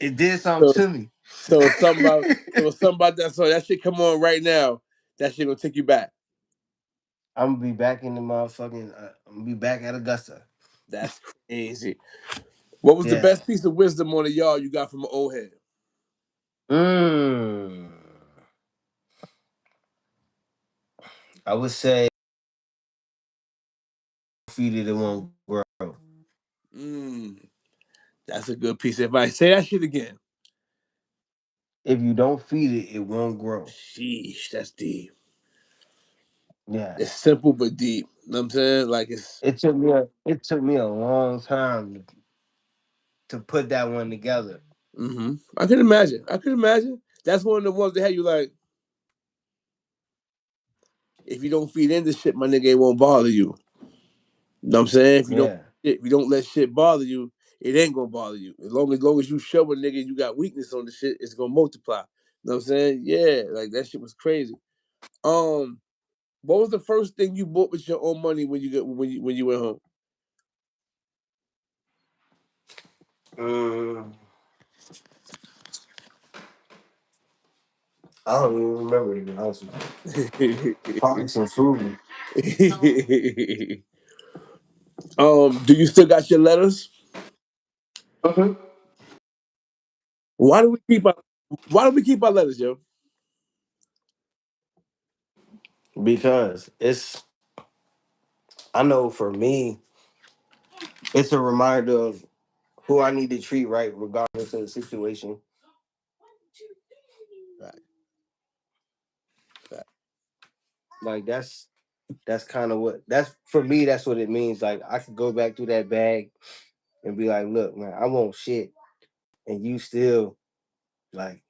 It did something so to me. so it's something about that song. That shit come on right now. That shit gonna take you back. I'm gonna be back in the motherfucking. I'm gonna be back at Augusta. That's crazy. What was the Yeah. best piece of wisdom on the yard you got from an old head? Mm. I would say feed it, it won't grow. Mm, that's a good piece of advice. Say that shit again. If you don't feed it, it won't grow. Sheesh, that's deep. Yeah. It's simple but deep. You know what I'm saying? Like it's. It took me a long time to put that one together. I can imagine. I can imagine. That's one of the ones that had you like, if you don't feed into shit, my nigga, it won't bother you. You know what I'm saying? Yeah. If you don't let shit bother you, it ain't gonna bother you. As long as you show a nigga you got weakness on the shit, it's gonna multiply. You know what I'm saying? Yeah, like that shit was crazy. Um, what was the first thing you bought with your own money when you went home? Mm, I don't even remember to be honest with you. Probably some food. Do you still got your letters? Mhm. Why do we keep our Why do we keep our letters, yo? Because I know for me, it's a reminder of who I need to treat right, regardless of the situation. Right, right. Like that's kind of what that's for me. That's what it means. Like I could go back through that bag and be like, look, man, I want shit, and you still like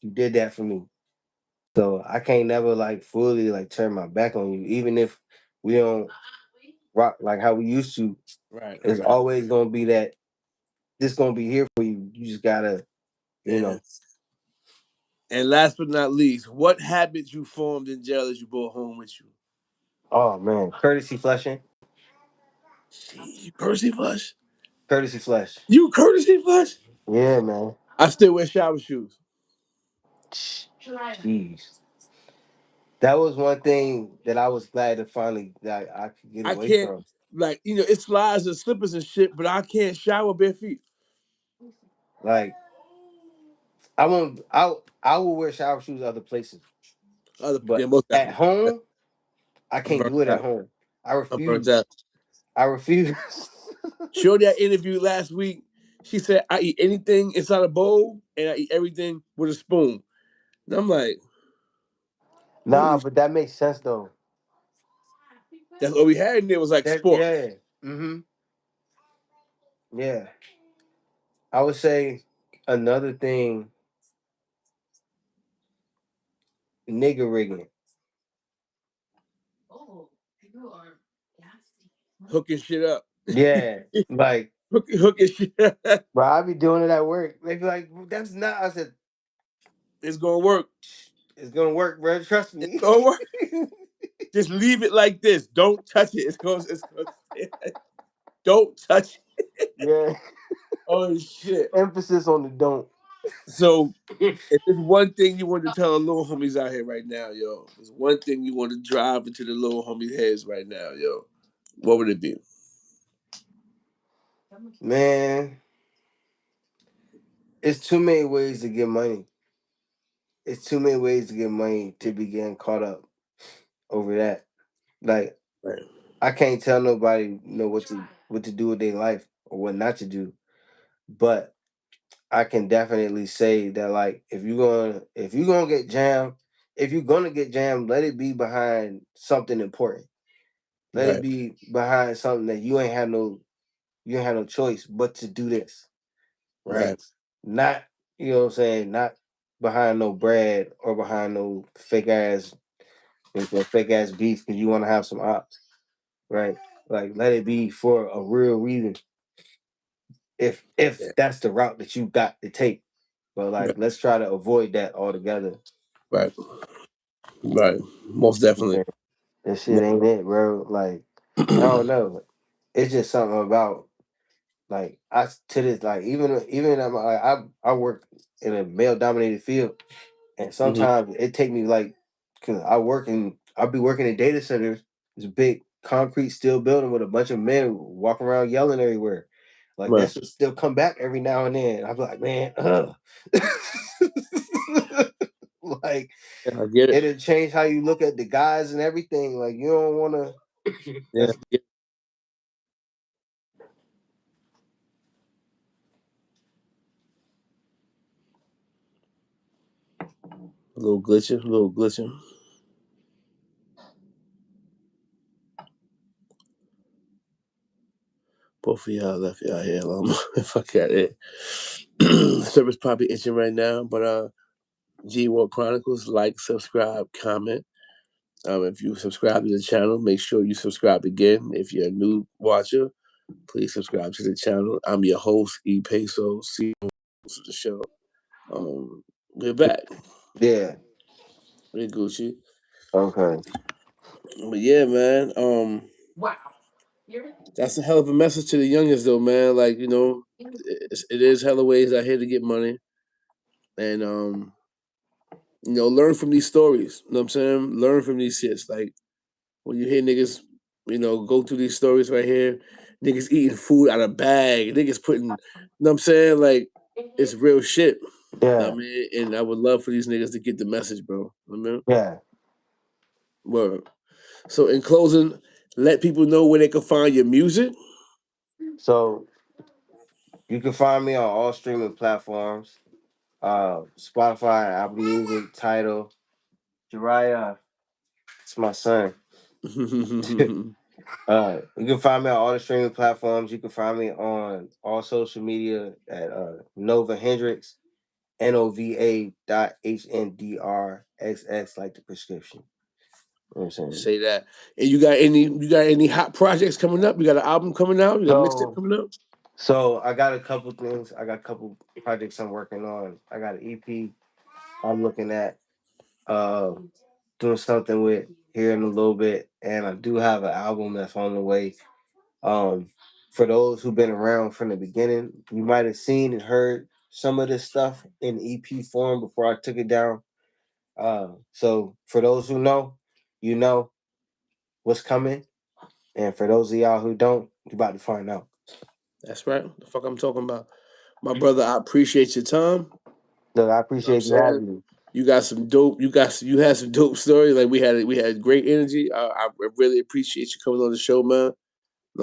you did that for me. So I can't never like fully like turn my back on you, even if we don't rock like how we used to. Right, It's right. always gonna be that this gonna be here for you. You just gotta, you And know. and last but not least, what habits you formed in jail that you brought home with you? Oh man, courtesy flushing, Gee, Percy Flush. courtesy flush. You courtesy flush? Yeah, man. I still wear shower shoes. Jeez, that was one thing that I was glad to finally that I could get I away can't from. it slides and slippers and shit, but I can't shower bare feet. Like I won't. I will wear shower shoes other places, Yeah, but most at definitely. home I I'm can't burnt do it at out. home. I I'm burnt refuse. out. I refuse. Shorty I interviewed last week, she said I eat anything inside a bowl and I eat everything with a spoon. And I'm like, Nah, holy shit. but that makes sense though. That's all we had in there was like That sports. yeah. Yeah. I would say another thing, nigga rigging. Hooking shit up. Yeah. Like, Hooking shit up. bro, I be doing it at work. They be like, that's not. I said, It's gonna work. it's gonna work, bro. Trust It's me. gonna work. Just leave it like this. Don't touch it. It's gonna don't touch it. Yeah. Oh shit. Emphasis on the don't. So if there's one thing you want to tell the little homies out here right now, yo, there's one thing you want to drive into the little homies' heads right now, yo. What would it be? Man, it's too many ways to get money. It's too many ways to get money to be getting caught up over that. Like Right. I can't tell nobody what to do with their life or what not to do. But I can definitely say that like if you're gonna get jammed, if you're gonna get jammed, let it be behind something important. Let it Right. be behind something that you ain't had no choice but to do this. Right? Right. Not you know what I'm saying, not behind no bread or behind no fake ass beef because you want to have some ops. Right? Like let it be for a real reason. If Yeah. that's the route that you got to take. But like Right. let's try to avoid that altogether. Right. Right. Most definitely. That shit Mo- ain't it, bro. Like, I don't know. It's just something about like I to this like even I work in a male dominated field, and Mhm. sometimes it take me like because I'll be working in data centers. It's a big concrete steel building with a bunch of men walking around yelling everywhere. Like Right. that should still come back every now and then. I'm like, man, like Yeah, I get it. it'll change how you look at the guys and everything. Like you don't want to. Yeah. That's Yeah. A little glitching. A little glitching. Both of y'all left y'all here alone. Fuck out it. Service probably itching right now, but G World Chronicles, like, subscribe, comment. If you subscribe to the channel, make sure you subscribe again. If you're a new watcher, please subscribe to the channel. I'm your host, E Peso. See you to the show. We're back. yeah. We're Gucci. Okay. But yeah, man. That's a hell of a message to the youngest, though, man. Like, it is hella ways out here to get money, and learn from these stories. You know what I'm saying? Learn from these shits. Like when you hear niggas, go through these stories right here, niggas eating food out of bag, niggas putting, you know what I'm saying? Like it's real shit. You know what Yeah. I mean? And I would love for these niggas to get the message, bro. You know what I mean? Yeah. Word. So in closing, let people know where they can find your music. So you can find me on all streaming platforms. Spotify, Apple Music, Tidal. Jariah, it's my son. You can find me on all the streaming platforms. You can find me on all social media at Nova Hendrix, NOVA.HNDRXX, like the prescription. You know what I'm saying? Say that. And you got any hot projects coming up? You got an album coming out? You got a mixtape So coming up? I got a couple things. I got a couple projects I'm working on. I got an EP I'm looking at uh doing something with here in a little bit, and I do have an album that's on the way. Um, for those who've been around from the beginning, you might have seen and heard some of this stuff in EP form before I took it down. So for those who know, you know what's coming, and for those of y'all who don't, you about to find out. That's right. The fuck I'm talking about. My brother, I appreciate your time. Look, I You know what I'm appreciate you saying? having me. You got some dope. You had some dope stories. Like we had great energy. I really appreciate you coming on the show, man.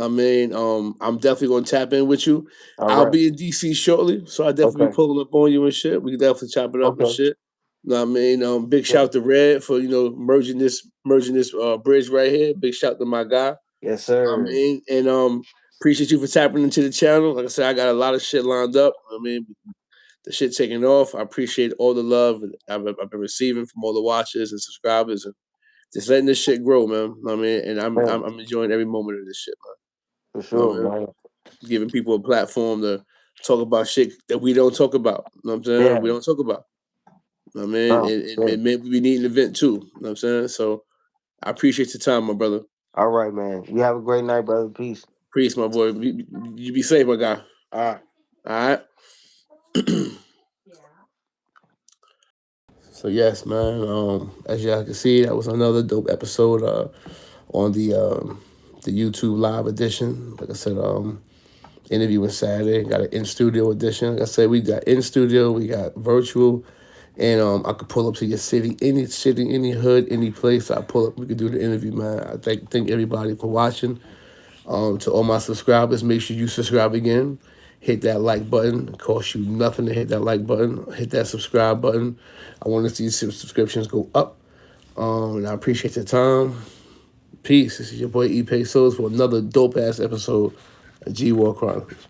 I mean, I'm definitely gonna tap in with you. All I'll right. be in DC shortly, so I definitely be Okay. pulling up on you and shit. We can definitely chop it up and Okay. shit. Know what I mean? Big Yeah. shout to Red for merging this bridge right here. Big shout to my guy. Yes, I sir. mean, and appreciate you for tapping into the channel. Like I said, I got a lot of shit lined up. I mean, the shit taking off. I appreciate all the love I've been receiving from all the watchers and subscribers, and just letting this shit grow, man. I mean, and I'm Man, I'm, I'm enjoying every moment of this shit, man. for You know what sure, I mean? man. Giving people a platform to talk about shit that we don't talk about. You know what I'm saying? Yeah. We don't talk about. You know what I mean, No, and sure. maybe we need an event too. You know what I'm saying? So I appreciate your time, my brother. All right, man. You have a great night, brother. Peace. Peace, my boy. You be safe, my guy. All right. All right. So yes, man. As y'all can see, that was another dope episode on the YouTube live edition. Like I said, interviewing Saturday. Got an in studio edition. Like I said, we got in studio, we got virtual, and I could pull up to your city, any hood, any place. I pull up. We could do the interview, man. I thank everybody for watching. To all my subscribers, make sure you subscribe again. Hit that like button. It costs you nothing to hit that like button. Hit that subscribe button. I want to see subscriptions go up. And I appreciate your time. Peace. This is your boy E. Pesos for another dope ass episode of G War Chronicles.